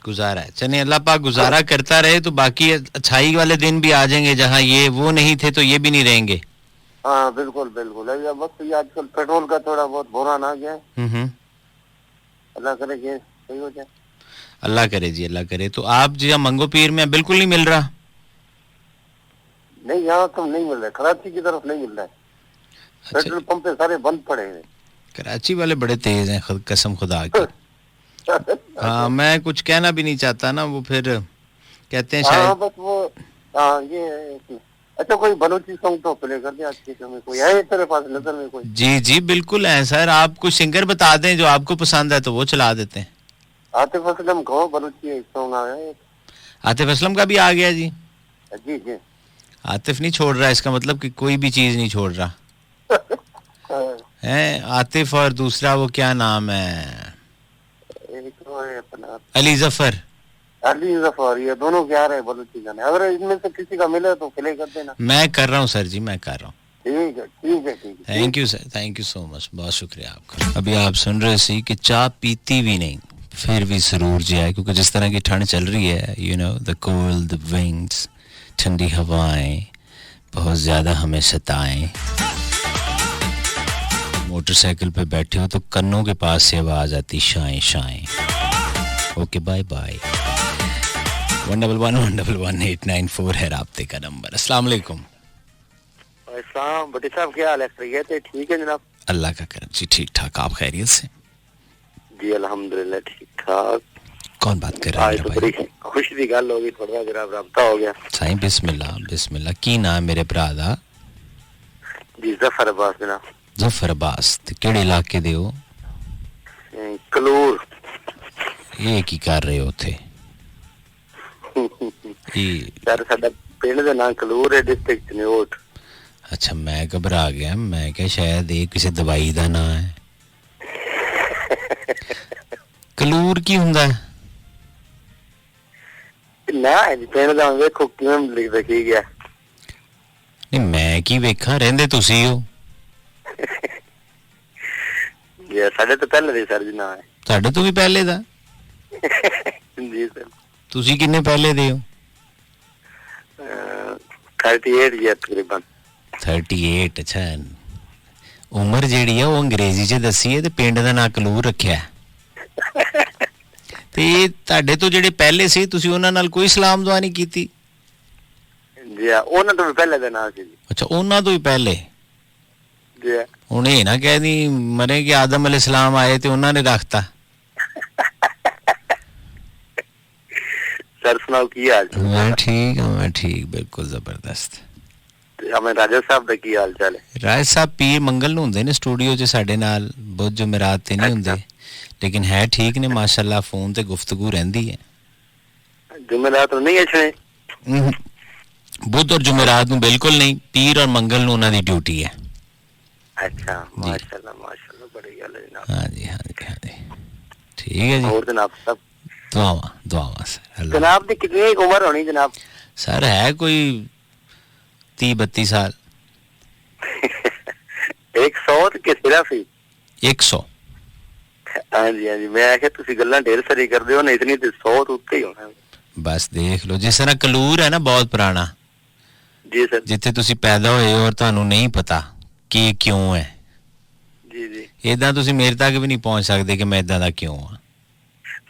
गुजारा है, चलिए अल्लाह पाक गुजारा करता रहे, तो बाकी अच्छाई वाले दिन भी आ जाएंगे, जहाँ ये वो नहीं थे तो ये भी नहीं रहेंगे। हाँ बिल्कुल बिल्कुल। बस ये आजकल पेट्रोल का थोड़ा बहुत बुरान आ गया है। अल्लाह करे कि सही हो जाए। अल्लाह करे जी, अल्लाह करे। तो आप जी मंगो पीर में बिल्कुल नहीं मिल रहा? नहीं, यहाँ तो नहीं मिल रहा है, कराची की तरफ नहीं मिल रहा है। पेट्रोल पंप पे सारे बंद पड़े हैं। कराची वाले बड़े तेज हैं, कसम खुदा की। हाँ, मैं कुछ कहना भी नहीं चाहता ना, वो फिर कहते हैं शायद। बस वो ये अच्छा, कोई बलोची सॉन्ग तो प्ले कर दे आज के समय, कोई है तेरे पास नजर में कोई? जी जी बिल्कुल है सर, आप कुछ सिंगर बता दें जो आपको पसंद है तो वो चला देते हैं। आतिफ असलम को बलोची सॉन्ग आया है। आतिफ असलम का भी आ गया जी? जी जी। आतिफ नहीं छोड़ रहा, इसका मतलब कि कोई भी चीज नहीं छोड़ रहा है। आतिफ और दूसरा वो क्या नाम है, एक तो है अपना अली जफर। अली जफर, ये दोनों क्या रहे बलोची गाने, अगर इनमें से किसी का मिले तो प्ले कर देना। मैं कर रहा हूँ सर जी, मैं कर रहा हूँ। ठीक है ठीक है ठीक है। Thank you sir, thank you so much, बहुत शुक्रिया आपका। अभी आप सुन रहे सी कि चाय पीती भी नहीं फिर भी जरूर जाए, क्योंकि जिस तरह की ठंड चल रही है, you know the cold, the winds, ठंडी हवाएं बहुत ज्यादा हमें सताएं। मोटरसाइकिल पे बैठे हो तो कन्नों के पास से आवाज आती शाएं शाएं। Okay bye bye. 111-111-894 है राब्ते का नंबर। अस्सलाम वालेकुम। भट्टी साहब क्या हाल है? खैरियत है? ठीक है जनाब, अल्लाह का करम जी, ठीक ठाक। आप खैरियत से? जी अल्हम्दुलिल्लाह ठीक ठाक। कौन बात कर रहे हैं तो मेरे बड़ी भाई? खुशी की गल होगी, थोड़ा जनाब राब्ता हो गया। साईं बिस्मिल्लाह बिस्मिल्लाह। की नाम मेरे भरा दा? जी जफर अब्बास जनाब। जफर अब्बास, ते केड़े इलाके दे हो? कलूर। ये की कर रहे हो थे? सर साडा पिंड दा नाम कलूर है, डिस्ट्रिक्ट न्योट। अच्छा, मैं घबरा गया, मैं क्या शायद ये किसी दवाई दा नाम है। कलूर की हुंदा है? ना जी पिंड दा देखो किवें लिख रखी गया। नहीं मैं की वेखा, रहंदे तुसी हो? ये साडे तो पहले दे सर जी ना है। ਤੁਹਾਡੇ ਤੋਂ ਵੀ ਪਹਿਲੇ ਦਾ? जी सर। ਤੁਸੀਂ ਕਿੰਨੇ ਪਹਿਲੇ ਦੇ ਹੋ? 38 ईयर तकरीबन। 38। ਅੱਛਾ, ਉਮਰ ਜਿਹੜੀ ਆ ਉਹ ਅੰਗਰੇਜ਼ੀ 'ਚ ਦੱਸੀ ਹੈ ਤੇ ਪਿੰਡ ਦਾ ਨਾਂ ਕਲੂਰ ਰੱਖਿਆ। ਤੇ ਤੁਹਾਡੇ ਤੋਂ ਜਿਹੜੇ ਪਹਿਲੇ ਸੀ ਤੁਸੀਂ ਉਹਨਾਂ ਨਾਲ ਕੋਈ ਸਲਾਮ ਦੁਆ ਨਹੀਂ ਕੀਤੀ? ਜੀ ਉਹਨਾਂ ਤੋਂ ਵੀ ਪਹਿਲੇ ਦਾ ਨਾਮ ਸੀ ਜੀ। ਅੱਛਾ, ਉਹਨਾਂ ਤੋਂ ਹੀ ਪਹਿਲੇ। ਜੀ ਹੁਣ ਇਹ ਨਾ ਕਹਿ ਦੀ ਮਰੇ ਕਿ ਆਦਮ ਅਲੈਹਿਸਲਾਮ ਆਏ ਤੇ ਉਹਨਾਂ ਨੇ ਰੱਖਤਾ। सर सुनाओ की हाल चाल? मैं ठीक बिल्कुल जबरदस्त। हमें राजा साहब ਦਾ ਕੀ ਹਾਲ ਚਾਲ ਹੈ? ਰਾਜ ਸਾਹਿਬ ਪੀਰ ਮੰਗਲ ਨੂੰ ਹੁੰਦੇ ਨੇ ਸਟੂਡੀਓ 'ਚ ਸਾਡੇ ਨਾਲ, ਬਹੁਤ ਜੁਮੇਰਾਤ ਤੇ ਨਹੀਂ ਹੁੰਦੇ, ਲੇਕਿਨ ਹੈ ਠੀਕ ਨੇ ਮਾਸ਼ਾਅੱਲਾ, ਫੋਨ ਤੇ ਗੁਫ਼ਤਗੂ ਰਹਿੰਦੀ ਹੈ। ਜੁਮੇਰਾਤ ਨੂੰ ਨਹੀਂ ਅਛਣੇ? ਬੁੱਧ ਔਰ ਜੁਮੇਰਾਤ ਨੂੰ ਬਿਲਕੁਲ ਨਹੀਂ, ਪੀਰ ਔਰ ਮੰਗਲ ਨੂੰ ਉਹਨਾਂ ਦੀ ਡਿਊਟੀ ਹੈ। अच्छा माशाल्लाह बड़ी गल है जनाब। हाँ जी हाँ जी हाँ जी, ठीक है जी। और जनाब सब दुआवा सर। जनाब की कितनी उम्र होनी जनाब? सर है कोई 30-32 साल। 100 के सिर्फ ही 100। हाँ जी मैं आखे तुसी गल्लां ढेर सारी करदे हो ना, इतनी तो 100 तो उत्ते ही होना। बस देख लो, जिस तरह कलूर है ना बहुत पुराना जी सर, जिथे तुसी पैदा होए और ਤੁਹਾਨੂੰ नहीं पता कि क्यों है जी इदां तुसी मेरे तक भी नहीं पहुंच सकते कि मैं इदां दा क्यों हां।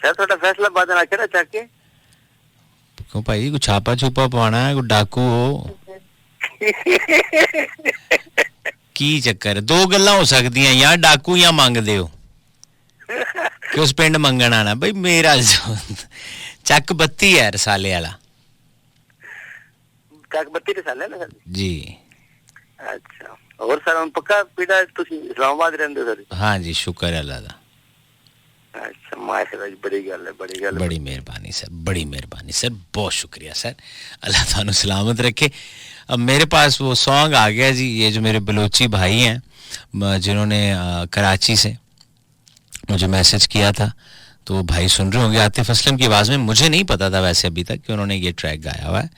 सर थोड़ा फैसला बाद ना करा चाके क्यों भाई, कोई छापा छुपा पाना है, कोई डाकू हो? की चक्कर है? दो गल्लां हो सकदियां, या डाकू या मंगदे हो कि उस पिंड मंगण आना। भाई मेरा चक बत्ती है रसाले वाला। चक बत्ती रसाले ना सर जी। अच्छा, और सर हम पक्का पीड़ा तुसी इस्लामाबाद रहंदे सर? हाँ जी, शुक्र है अल्लाह दा। अच्छा माशाल्लाह, बड़ी गल है, बड़ी मेहरबानी सर, बड़ी मेहरबानी सर, बहुत शुक्रिया सर, अल्लाह थानू सलामत रखे। अब मेरे पास वो सॉन्ग आ गया जी, ये जो मेरे बलोची भाई हैं जिन्होंने कराची से मुझे मैसेज किया था, तो भाई सुन रहे होंगे आतिफ असलम की आवाज़ में। मुझे नहीं पता था वैसे अभी तक कि उन्होंने ये ट्रैक गाया हुआ है,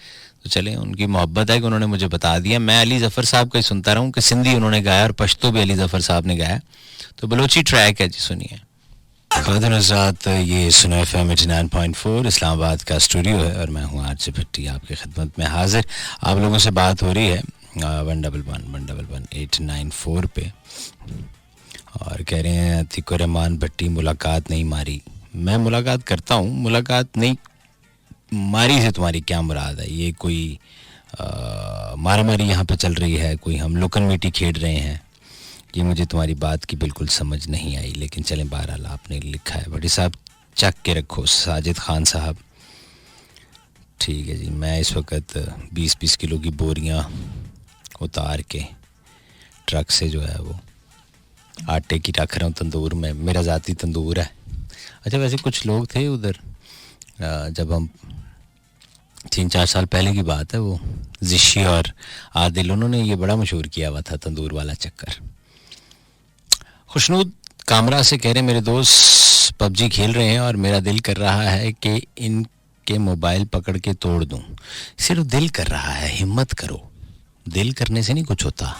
तो चले उनकी मोहब्बत है कि उन्होंने मुझे बता दिया। मैं अली जफ़र साहब का ही सुनता रहा हूँ कि सिंधी उन्होंने गाया और पश्तो भी अली जफ़र साहब ने गाया, तो बलोची ट्रैक है जी, सुनिए। साथ ये सुना FM 89.4 इस्लामाबाद का स्टूडियो है और मैं हूँ आरजे भट्टी आपकी खिदमत में हाजिर। आप लोगों से बात हो रही है 111-111-894 पे, और कह रहे हैं अतीकुर रहमान भट्टी मुलाकात नहीं मारी। मैं मुलाकात करता हूँ, मुलाकात नहीं मारी से तुम्हारी क्या मुराद है? ये कोई मारा मारी यहाँ पे चल रही है, कोई हम लुकन मिट्टी खेल रहे हैं? ये मुझे तुम्हारी बात की बिल्कुल समझ नहीं आई, लेकिन चलें बहरहाल आपने लिखा है। भट्टी साहब चक के रखो। साजिद खान साहब ठीक है जी, मैं इस वक्त 20-20 किलो की बोरियां उतार के ट्रक से जो है वो आटे की रख रहा हूँ तंदूर में। मेरा ज़ाती तंदूर है। अच्छा वैसे कुछ लोग थे उधर, जब हम 3-4 साल पहले की बात है, वो जिशी और आदिल, उन्होंने ये बड़ा मशहूर किया हुआ था तंदूर वाला चक्कर। खुशनूद कामरा से कह रहे मेरे दोस्त पबजी खेल रहे हैं और मेरा दिल कर रहा है कि इनके मोबाइल पकड़ के तोड़ दूं। सिर्फ दिल कर रहा है, हिम्मत करो। दिल करने से नहीं कुछ होता।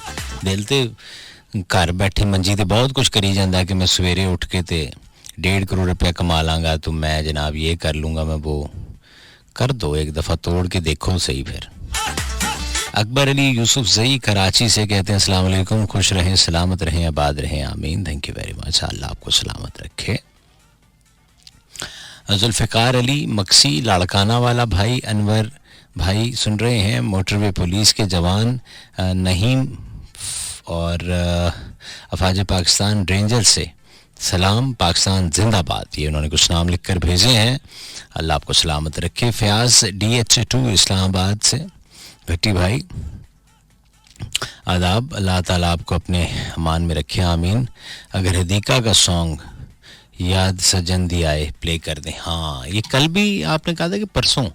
दिल ते घर बैठे मंजी ते बहुत कुछ करी जाता कि मैं सवेरे उठ के ते 1.5 करोड़ रुपया कमा लांगा, तो मैं जनाब ये कर लूँगा, मैं वो कर दो। एक दफ़ा तोड़ के देखो सही। फिर अकबर अली यूसुफ जई कराची से कहते हैं अस्सलाम वालेकुम, खुश रहें, सलामत रहें, आबाद रहें, आमीन। थैंक यू वेरी मच, अल्लाह आपको सलामत रखे। जुल्फ़िकार अली मक्सी लाड़काना वाला भाई, अनवर भाई सुन रहे हैं, मोटरवे पुलिस के जवान नहीम और अफवाज पाकिस्तान रेंजर से सलाम, पाकिस्तान जिंदाबाद, ये उन्होंने कुछ नाम लिखकर भेजे हैं। अल्लाह आपको सलामत रखे। फयाज DH2 इस्लामाबाद से, भट्टी भाई आदाब, अल्लाह ताला आपको अपने अमान में रखे, आमीन। अगर हदीका का सॉन्ग याद सजन दी आए प्ले कर दें। हाँ, ये कल भी आपने कहा था कि परसों,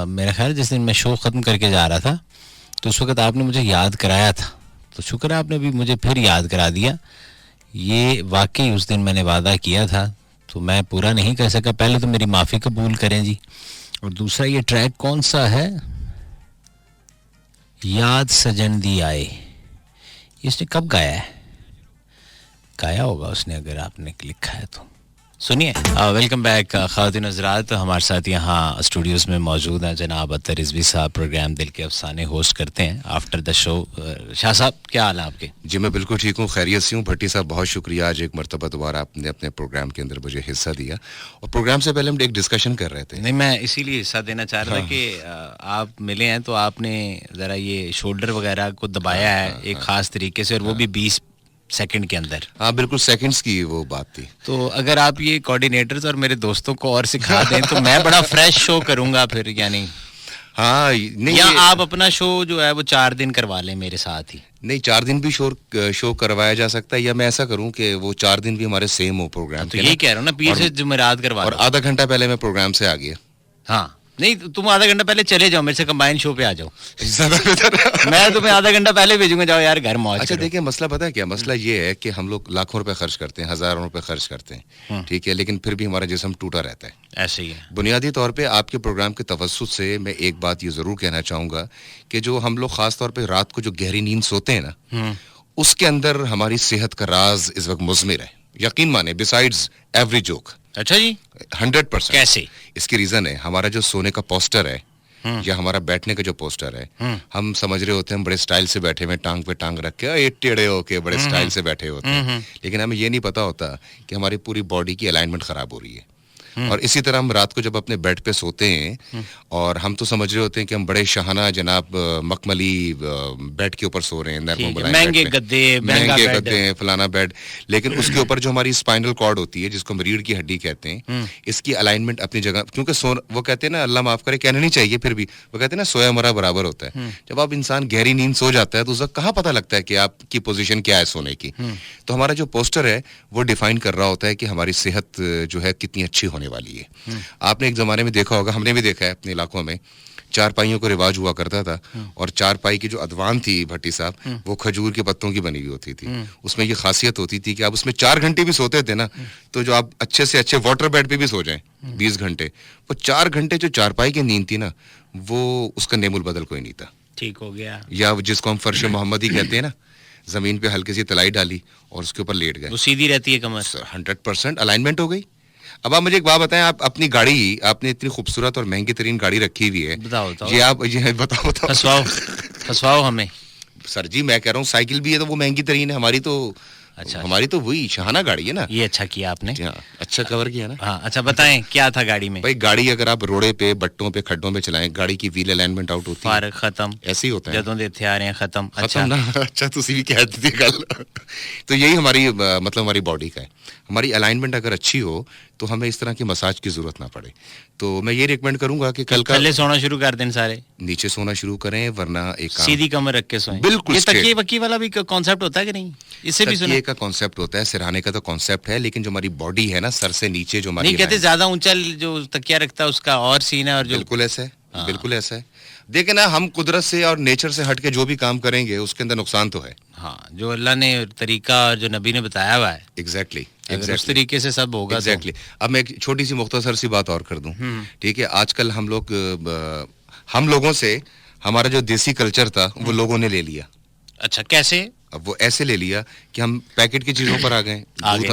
मेरा ख्याल जिस दिन मैं शो ख़त्म करके जा रहा था तो उस वक्त आपने मुझे याद कराया था, तो शुक्र है आपने भी मुझे फिर याद करा दिया। ये वाकई उस दिन मैंने वादा किया था तो मैं पूरा नहीं कर सका। पहले तो मेरी माफ़ी कबूल करें जी। और दूसरा ये ट्रैक कौन सा है, याद सजन दी आए, इसने कब गाया है? गाया होगा उसने अगर आपने लिखा है तो। सुनिए। वेलकम बैक ख़वातीन हज़रात, हमारे साथ यहाँ स्टूडियोज़ में मौजूद हैं जनाब अत्तर रिजवी साहब, प्रोग्राम दिल के अफसाने होस्ट करते हैं आफ्टर द शो। शाह साहब क्या हाल है आपके? जी मैं बिल्कुल ठीक हूँ, खैरियत से हूँ। भट्टी साहब बहुत शुक्रिया, आज एक मरतबा दोबारा आपने अपने प्रोग्राम के अंदर मुझे हिस्सा दिया। और प्रोग्राम से पहले हम एक डिस्कशन कर रहे थे। नहीं, मैं इसीलिए हिस्सा देना चाह रहा था कि आप मिले हैं तो आपने ज़रा ये शोल्डर वगैरह को दबाया है एक ख़ास तरीके से, और वो भी 20 सेकंड के अंदर। हाँ बिल्कुल, सेकंड्स की वो बात थी। तो अगर आप ये कोऑर्डिनेटर्स और मेरे दोस्तों को और सिखा दें तो मैं बड़ा फ्रेश शो करूंगा फिर, यानी हाँ नहीं, या आप अपना शो जो है वो 4 दिन करवा लें मेरे साथ ही। नहीं, 4 दिन भी शो करवाया जा सकता है, या मैं ऐसा करूं कि वो 4 दिन भी हमारे सेम हो प्रोग्राम। तो यही कह रहा हूँ ना, पीछे जुमेरात करवा और आधा घंटा पहले मैं प्रोग्राम से आ गया। हाँ नहीं, तुम आधा घंटा पहले चले जाओ, मेरे से कंबाइन शो पे आ जाओ। ज्यादा बेहतर। मैं तुम्हें आधा घंटा पहले भेजूंगा, जाओ यार घर मौज। अच्छा देखिए, मसला पता है क्या मसला ये है कि हम लोग लाखों रुपए खर्च करते हैं, हजारों रुपए खर्च करते हैं, ठीक है, लेकिन फिर भी हमारा जिस्म टूटा रहता है। ऐसे ही है। बुनियादी तौर पे आपके प्रोग्राम के तवज्जुह से मैं एक बात ये जरूर कहना चाहूंगा कि जो हम लोग खास तौर पे रात को जो गहरी नींद सोते हैं ना, उसके अंदर हमारी सेहत का राज इस वक्त मुज़मिर है, यकीन माने, बिसाइड्स एवरी जोक। अच्छा जी, 100%। कैसे? इसकी रीजन है हमारा जो सोने का पोस्टर है या हमारा बैठने का जो पोस्टर है, हम समझ रहे होते हैं बड़े स्टाइल से बैठे हुए, टांग पे टांग रख के टेढ़े होके बड़े स्टाइल से बैठे होते हैं, लेकिन हमें ये नहीं पता होता कि हमारी पूरी बॉडी की अलाइनमेंट खराब हो रही है। और इसी तरह हम रात को जब अपने बेड पे सोते हैं और हम तो समझ रहे होते हैं कि हम बड़े शाहाना जनाब मखमली बेड के ऊपर सो रहे हैं, महंगे गद्दे, फलाना बेड, लेकिन उसके ऊपर जो हमारी स्पाइनल कॉर्ड होती है, जिसको हम रीढ़ की हड्डी कहते हैं, इसकी अलाइनमेंट अपनी जगह, क्योंकि वो कहते हैं ना, अल्लाह माफ करे, कहना नहीं चाहिए, फिर भी वो कहते हैं ना, सोया मरा बराबर होता है। जब आप इंसान गहरी नींद सो जाता है तो उस वक्त कहाँ पता लगता है कि आपकी पोजीशन क्या है सोने की। तो हमारा जो पोस्टर है वो डिफाइन कर रहा होता है कि हमारी सेहत जो है कितनी अच्छी होने वाली है। आपने एक जमाने में देखा होगा, हमने भी देखा है अपने इलाकों में, चारपाइयों को रिवाज हुआ करता था, और चारपाई की जो अदवान थी भट्टी साहब, वो खजूर के पत्तों की बनी हुई होती थी। उसमें ये खासियत होती थी कि आप उसमें 4 घंटे भी सोते थे ना, तो जो आप अच्छे से अच्छे वाटर बेड पे भी सो जाएं 20 घंटे, वो 4 घंटे जो चारपाई की नींद थी ना, वो उसका नेमुल बदल कोई नहीं था। ठीक हो गया। या जिसको हम फर्श मोहम्मदी कहते हैं ना, जमीन पे हल्की सी तलाई डाली और उसके ऊपर लेट गए, वो सीधी रहती है कमर। 100% अलाइनमेंट हो गई। अब आप मुझे एक बात बताएं, आप अपनी गाड़ी, आपने इतनी खूबसूरत और महंगी तरीन गाड़ी रखी हुई है, बताओ ये आप ये बताओ फंसवाओ हमें। सर जी मैं कह रहा हूँ, साइकिल भी है तो वो महंगी तरीन है, हमारी तो अच्छा हमारी तो वही शाहाना गाड़ी है ना। ये अच्छा किया आपने। हाँ, अच्छा कवर किया ना। हाँ अच्छा बताएं क्या था गाड़ी में। भाई गाड़ी अगर आप रोडे पे बट्टों पे खड्डों पे चलाएं, गाड़ी की व्हील अलाइनमेंट आउट होती है। फारग खत्म ऐसे ही होता है ਜਦੋਂ ਦੇ ਇੱਥੇ आ रहे हैं खत्म। अच्छा खत्म ना। अच्छा तुसी भी कह दी गल। तो यही हमारी मतलब हमारी बॉडी का है। हमारी अलाइनमेंट अगर अच्छी हो तो हमें इस तरह की मसाज की जरूरत ना पड़े। तो मैं ये रिकमेंड करूंगा कि कल का थल्ले सोना शुरू कर दें सारे, नीचे सोना शुरू करें, वरना एक काम सीधी कमर रख के सोएं। बिल्कुल ये straight। तकिए वकी वाला भी कॉन्सेप्ट होता है कि नहीं, इससे भी सुना। तकिए का कॉन्सेप्ट होता है, सिरहाने का तो कॉन्सेप्ट है, लेकिन जो हमारी बॉडी है ना सर से नीचे जो हमारी नहीं कहते line- ज्यादा ऊंचा जो तकिया रखता है उसका और सीन है, और जो बिल्कुल ऐसा है, बिल्कुल ऐसा है। देखिए ना, हम कुदरत से और नेचर से हट के जो भी काम करेंगे उसके अंदर नुकसान तो है। हाँ जो अल्लाह ने तरीका और जो नबी ने बताया हुआ है, एग्जैक्टली अगर उस तरीके से सब होगा तो- एग्जैक्टली। अब मैं एक छोटी सी मुख्तसर सी बात और कर दूं, ठीक है। आजकल हम लोगों से हमारा जो देसी कल्चर था वो लोगों ने ले लिया। अच्छा कैसे? अब वो ऐसे ले लिया कि हम पैकेट की चीजों पर आ गए।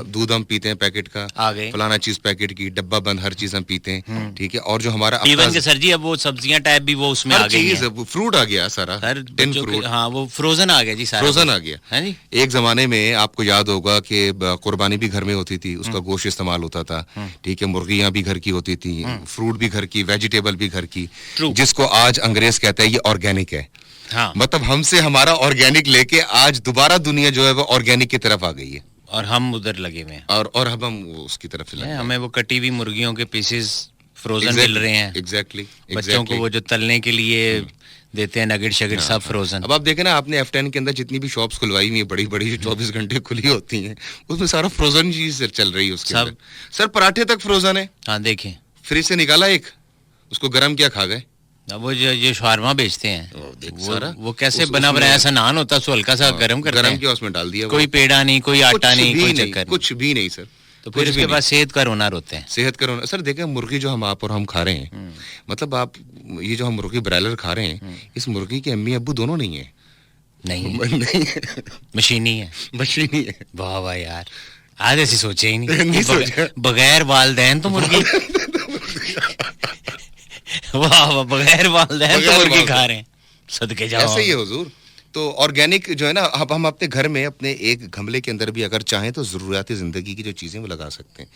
दूध हम पीते हैं पैकेट का, आ गए। फलाना चीज पैकेट की, डब्बा बंद हर चीज हम पीते हैं, ठीक है। और जो हमारा इवन के सर जी अब वो सब्जियां टाइप भी वो उसमें आ हर गई चीज, हैं। फ्रूट आ गया सारा, हर टिन बच्चों के- फ्रूट, हाँ वो फ्रोजन आ गया जी सारा, फ्रोजन आ गया है जी। एक जमाने में आपको याद होगा कि कुर्बानी भी घर में होती थी, उसका गोश्त इस्तेमाल होता था, ठीक है। मुर्गियां भी घर की होती थी, फ्रूट भी घर की, वेजिटेबल भी घर की, True। जिसको आज अंग्रेज कहता है ये ऑर्गेनिक है। हाँ मतलब हमसे हमारा ऑर्गेनिक लेके आज दोबारा दुनिया जो है वो ऑर्गेनिक की तरफ आ गई है, और हम उधर लगे हुए हैं। और अब हम उसकी तरफ लगे हैं। हमें वो कटी हुई मुर्गियों के पीसेस फ्रोजन मिल रहे हैं, एग्जैक्टली। बच्चों को वो जो तलने के लिए देते हैं नगेट शगेट सब फ्रोजन। अब आप देखें ना, आपने F10 के अंदर जितनी भी शॉप्स खुलवाई हुई है बड़ी बड़ी जो 24 घंटे खुली होती हैं, उसमें सारा फ्रोजन चीज चल रही है उसके सब। अंदर। सर पराठे तक फ्रोजन है, हाँ देखें, फ्रिज से निकाला एक, उसको गर्म किया खा गए। अब वो जो शावरमा बेचते हैं देख वो, सारा। वो कैसे उस- बना उसमें- बनाया ऐसा नान होता है, उसको हल्का सा गर्म करते गरम हैं, किया उसमें डाल दिया। कोई पेड़ा नहीं, कोई आटा नहीं, कोई चक्कर नहीं। कुछ भी नहीं सर। तो फिर उसके बाद सेहत का रोना रोते हैं। सेहत का रोना सर। देखें मुर्गी जो हम आप और हम खा रहे हैं, मतलब आप ये जो हम मुर्गी ब्रायलर खा रहे हैं, इस मुर्गी के अम्मी अब्बू दोनों नहीं है। नहीं नहीं मशीनी है, मशीनी है। वाह वाह यार, आज ऐसी सोचे ही नहीं, नहीं कि सोचा। बगैर वालदैन तो मुर्गी वाह वाह, बगैर वालदैन तो बगैर मुर्गी वालदैन। खा रहे हैं, सदके जाओ। ऐसे ही है हुजूर। तो ऑर्गेनिक जो है ना, अब हम अपने घर में अपने एक गमले के अंदर भी अगर चाहें तो जरूरियात जिंदगी की जो चीजें वो लगा सकते हैं।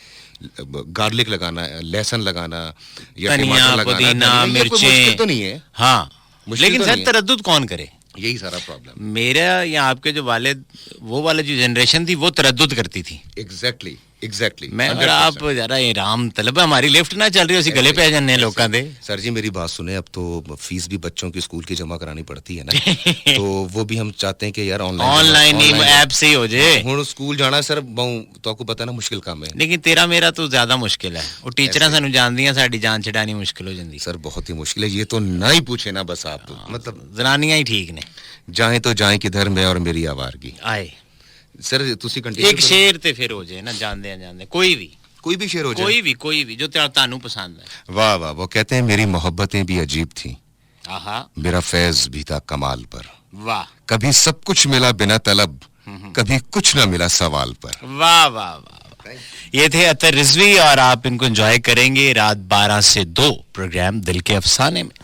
गार्लिक लगाना, लहसुन लगाना, या धनिया, टमाटर लगाना, पुदीना, धनिया, ये कोई मुश्किल मिर्चें। तो नहीं है। हाँ मुश्किल लेकिन तो सर नहीं है। तरद्दुद कौन करे? यही सारा प्रॉब्लम। मेरा या आपके जो वालिद, वो वाले जो जनरेशन थी वो तरद्दुद करती थी। Exactly exactly. मैं और आप जरा ये राम तलब हमारी लिफ्ट ना चल रही हो, गले पे आ जाने लोगों दे। सर जी मेरी बात सुने, अब तो फीस भी बच्चों की स्कूल की जमा करानी पड़ती है ना, तो वो भी हम चाहते हैं कि यार ऑनलाइन ही ऐप से ही हो जाए। ਹੁਣ ਸਕੂਲ ਜਾਣਾ ਸਰ ਬਹੁਤ तो आपको पता है ना मुश्किल काम है। लेकिन तेरा मेरा तो ज्यादा मुश्किल है, वो टीचर सानू जानदियां साडी जान छड़ानी मुश्किल हो जाती। सर बहुत ही मुश्किल है, ये तो ना ही पूछे ना बस आप तो, मतलब जनानियां ही ठीक ने। जाए तो जाए किधर, मैं और मेरी आवारगी। आए सर तुसी कंटिन्यू एक शेर ते फिर हो जाए ना, जानदे कोई भी कोई भी शेर हो जाए, कोई भी जो तानू पसंद है। वाह वाह। वो कहते हैं मेरी मोहब्बतें भी अजीब थी, आहा मेरा फैज भी था कमाल पर, वाह कभी सब कुछ मिला बिना तलब, कभी कुछ ना मिला सवाल पर। वाह वाह वाह। ये थे अतर रिजवी और आप इनको एंजॉय करेंगे रात 12 से 2 प्रोग्राम दिल के अफसाने में।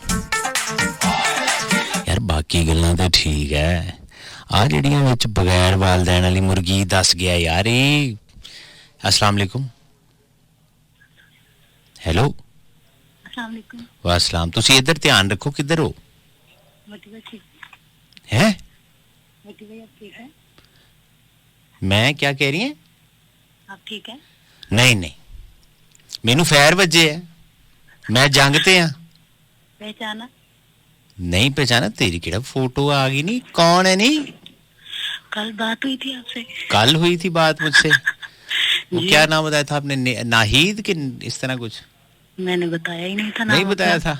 यार बाकी गल्लां तो ठीक है, आ जड़ियां विच बगैर वालदैन वाली मुर्गी दस गया यार। अस्सलाम वालेकुम। हेलो अस्सलाम वालेकुम। वासलाम। तुसी इधर ध्यान रखो, किधर हो? हैं? मैं क्या कह रही हैं? आप ठीक है? नहीं नहीं, मैनू फैर वजे है, मैं जंगते हैं। पहचाना? नहीं पहचाना, तेरी केड़ा फोटो आ गई नहीं, कौन है? नहीं कल बात हुई थी आपसे। कल हुई थी बात मुझसे। वो जी। क्या नाम बताया था आपने? नाहिद के इस तरह कुछ? मैंने बताया ही नहीं था ना। नहीं बताया था,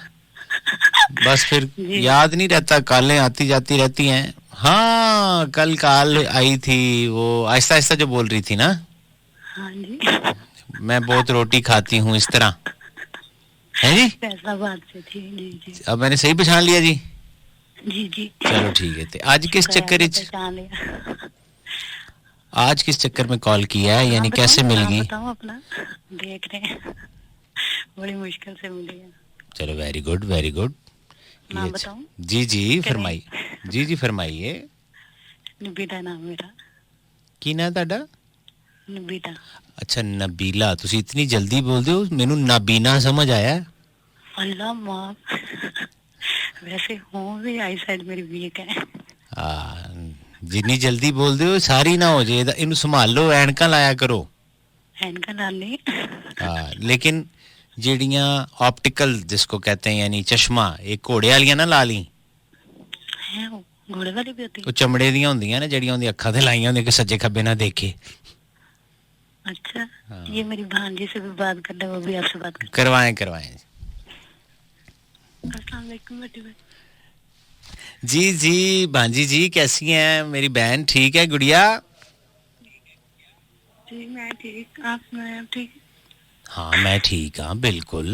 बस फिर जी। याद नहीं रहता, कालें आती जाती रहती हैं। हाँ कल काल आई थी, वो आहिस्ता आहिस्ता जो बोल रही थी ना, हाँ जी। मैं बहुत रोटी खाती हूँ, इस तरह है जी। पैसा बात से थी। जी जी अब मैंने सही पहचान लिया जी। जी जी। चलो ठीक है। ते आज किस चक्कर इच, पहचान लिया। आज किस चक्कर में कॉल किया है, यानी आप कैसे बताओ, मिल आप गई? बताओ अपना, देख रहे हैं। बड़ी मुश्किल से मिली है। चलो वेरी गुड वेरी गुड। नाम बताऊं? जी जी फरमाइए, जी जी फरमाइए। निबिदा नाम मेरा। ਕੀ ਨਾਂ ਤੁਹਾਡਾ? नबीता। ਅੱਛਾ ਨਬੀਲਾ, ਤੁਸੀਂ ਇਤਨੀ ਜਲਦੀ ਬੋਲਦੇ ਹੋ, ਮੈਨੂੰ ਨਾਬੀਨਾ ਸਮਝ ਆਇਆ। अल्लाह माफ। वैसे हूँ भी आई साइड मेरी वीक है। ਜਿੰਨੀ ਜਲਦੀ ਬੋਲਦੇ ਹੋ ਸਾਰੀ ਨਾ ਹੋ ਜੇ, ਇਹਨੂੰ ਸੰਭਾਲ ਲਓ, ਐਨਕਾਂ ਲਾਇਆ ਕਰੋ। एनका डालनी। लेकिन ਜਿਹੜੀਆਂ ऑप्टिकल जिसको कहते हैं यानी चश्मा, ਇਹ ਘੋੜੇ ਵਾਲੀਆਂ ਨਾ ਲਾ ਲਈ। है वो घोड़े वाली भी होती ਉਹ ਚਮੜੇ ਦੀਆਂ ਹੁੰਦੀਆਂ ਨੇ ਜਿਹੜੀਆਂ ਉਹਦੀ ਅੱਖਾਂ ਤੇ ਲਾਈਆਂ ਹੁੰਦੀਆਂ ਕਿ ਸੱਜੇ ਖੱਬੇ ਨਾ ਦੇਖੇ। है। अच्छा ये मेरी भांजी से भी बात कर रहे, वो भी आपसे बात कर। करवाएं। अस्सलाम वालेकुम बेटी भाई। जी भांजी जी कैसी हैं मेरी बहन? ठीक है गुड़िया? जी मैं ठीक, आप सुनाएं, आप ठीक? हाँ मैं ठीक हाँ बिल्कुल।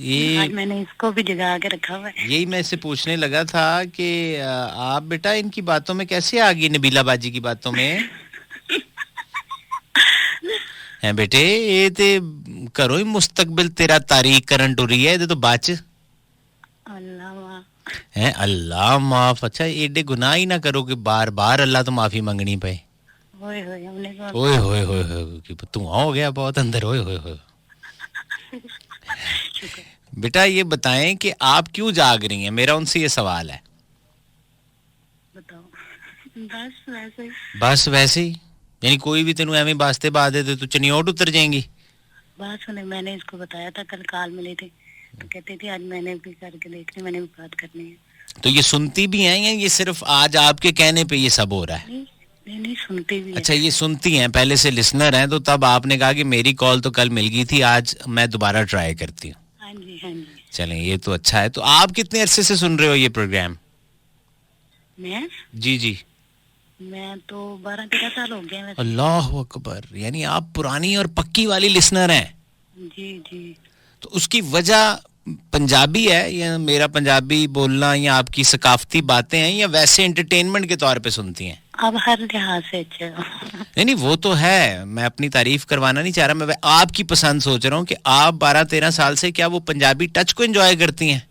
ये आज मैंने इसको भी जगा के रखा हुआ है। यही मैं इससे पूछने लगा था कि आप बेटा इनकी बातों में कैसे आ गई, नबीला बाजी की बातों में? हैं बेटे ये ते करो ही मुस्तकबिल तेरा तारीख करन टुरी है, ये तो बच अल्लाह माफ। हैं। अल्लाह माफ? अच्छा एडे गुनाह ही ना करो कि बार बार अल्लाह तो माफी मांगनी पे। ओए होए हमने को ओए होए धुआं हो गया बहुत अंदर। ओए होए। बेटा ये बताएं कि आप क्यों जाग रही हैं, मेरा उनसे ये सवाल है। बताओ। बस वैसे ही। बस वैसे ही यानी कोई भी तेनू एवं वास्ते बात दे तो चनियोट उतर जाएंगी? बात सुने, मैंने इसको बताया था, कल काल मिले थे तो कहती थी आज मैंने भी करके देखनी, मैंने भी बात करनी है। तो ये सुनती भी हैं या ये सिर्फ आज आपके कहने पे ये सब हो रहा है? नहीं सुनती भी है। अच्छा ये सुनती हैं, पहले से लिसनर हैं, तो तब आपने कहा कि मेरी कॉल तो कल मिल गई थी, आज मैं दोबारा ट्राई करती हूँ। हाँ जी। चलें ये तो अच्छा है। तो आप कितने अरसे से सुन रहे हो ये प्रोग्राम? मैं जी मैं तो 12-13 साल हो गए वैसे। अल्लाह अकबर, यानी आप पुरानी और पक्की वाली लिसनर हैं। जी। तो उसकी वजह पंजाबी है या मेरा पंजाबी बोलना या आपकी सकाफती बातें हैं या वैसे एंटरटेनमेंट के तौर पे सुनती हैं? अब हर लिहाज से अच्छा। नहीं वो तो है, मैं अपनी तारीफ करवाना नहीं चाह रहा, मैं आपकी पसंद सोच रहा हूँ कि आप 12-13 साल से क्या वो पंजाबी टच को एंजॉय करती हैं?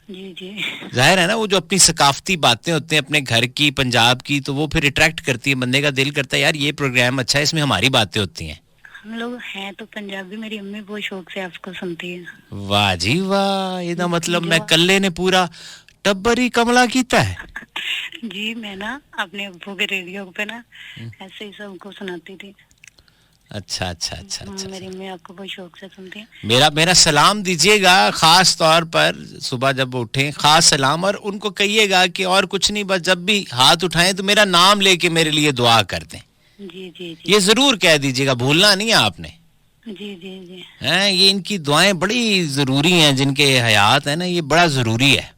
जी। जाहिर है ना, वो जो अपनी सकाफती बातें होती हैं अपने घर की, पंजाब की, तो वो फिर अट्रैक्ट करती है, बंदे का दिल करता है यार ये प्रोग्राम अच्छा है, इसमें हमारी बातें होती हैं। हम लोग हैं तो पंजाबी, मेरी अम्मी बहुत शौक से आपको सुनती है। वाह जी वाह, ये ना मतलब मैं कल्ले ने पूरा टब्बर ही कमला कीता है। जी मैं ना अपने अब्बू के रेडियो पे ना ऐसे ही सबको सुनाती थी। अच्छा। मेरी अम्मी आपको बहुत शौक से सुनती है। मेरा सलाम दीजिएगा, खास तौर पर सुबह जब उठें खास सलाम, और उनको कहिएगा कि और कुछ नहीं, बस जब भी हाथ उठाएं तो मेरा नाम लेके मेरे लिए दुआ कर दें। जी। ये जरूर कह दीजिएगा, भूलना नहीं है आपने। जी। हैं ये इनकी दुआएं बड़ी जरूरी हैं, जिनके हयात है ना ये बड़ा जरूरी है।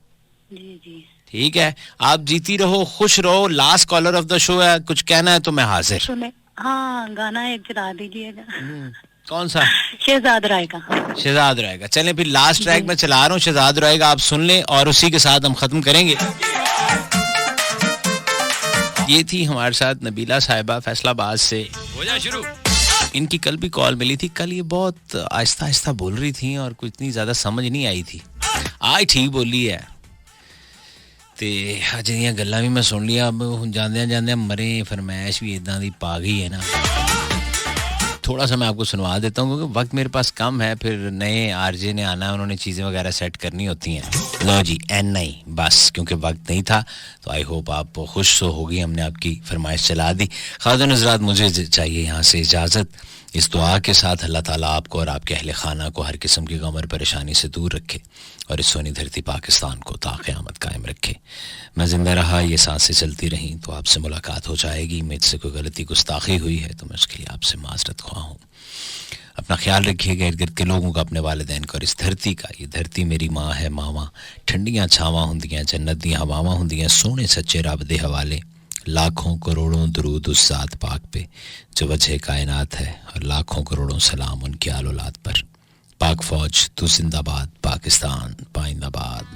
जी। ठीक है, आप जीती रहो, खुश रहो। Last caller of the show है, कुछ कहना है तो मैं हाजिर। सुने, हाँ गाना एक चला दीजिएगा। कौन सा? शहजाद राय का। शहजाद राय का। चलें फिर लास्ट ट्रैक में चला रहा हूँ, शहजाद राय का आप सुन लें और उसी के साथ हम खत्म करेंगे। ये थी हमारे साथ नबीला साहिबा फैसलाबाद से। हो जा शुरू। इनकी कल भी कॉल मिली थी, कल ये बहुत आहिस्ता आहिस्ता बोल रही थी और कुछ इतनी ज्यादा समझ नहीं आई थी। आज ठीक बोली है ते अज दियां गल्लां भी मैं सुन लिया। अब जांदे मरे फरमाइश भी इदां दी पा गई है ना। थोड़ा सा मैं आपको सुनवा देता हूँ क्योंकि वक्त मेरे पास कम है, फिर नए आरजे ने आना है, उन्होंने चीज़ें वगैरह सेट करनी होती हैं। लो जी एन आई बस, क्योंकि वक्त नहीं था तो आई होप आप खुश तो होगी, हमने आपकी फरमाइश चला दी। खातून हज़रात मुझे चाहिए यहाँ से इजाज़त, इस दुआ के साथ अल्लाह ताला आपको और आपके अहले खाना को हर किस्म की गम और परेशानी से दूर रखे और इस सोनी धरती पाकिस्तान को ता क़यामत कायम रखे। मैं ज़िंदा रहा, ये सांसें चलती रहीं तो आपसे मुलाकात हो जाएगी। मुझसे कोई गलती गुस्ताखी हुई है तो मैं उसके लिए आपसे माज़रत ख्वाह हूँ। अपना ख्याल रखिएगा, इर्द गिर्द के लोगों का, अपने वालिदैन का और इस धरती का। ये धरती मेरी माँ है, मावां ठंडियां छावां हुंदियां, जन्नत दी हवावां हुंदियां, सोने सच्चे रब दे हवाले। लाखों करोड़ों दरूद उस ज़ात पाक पे जो वजह कायनात है, और लाखों करोड़ों सलाम उनकी आल औलाद पर। पाक फौज तू जिंदाबाद, पाकिस्तान पाइंदाबाद।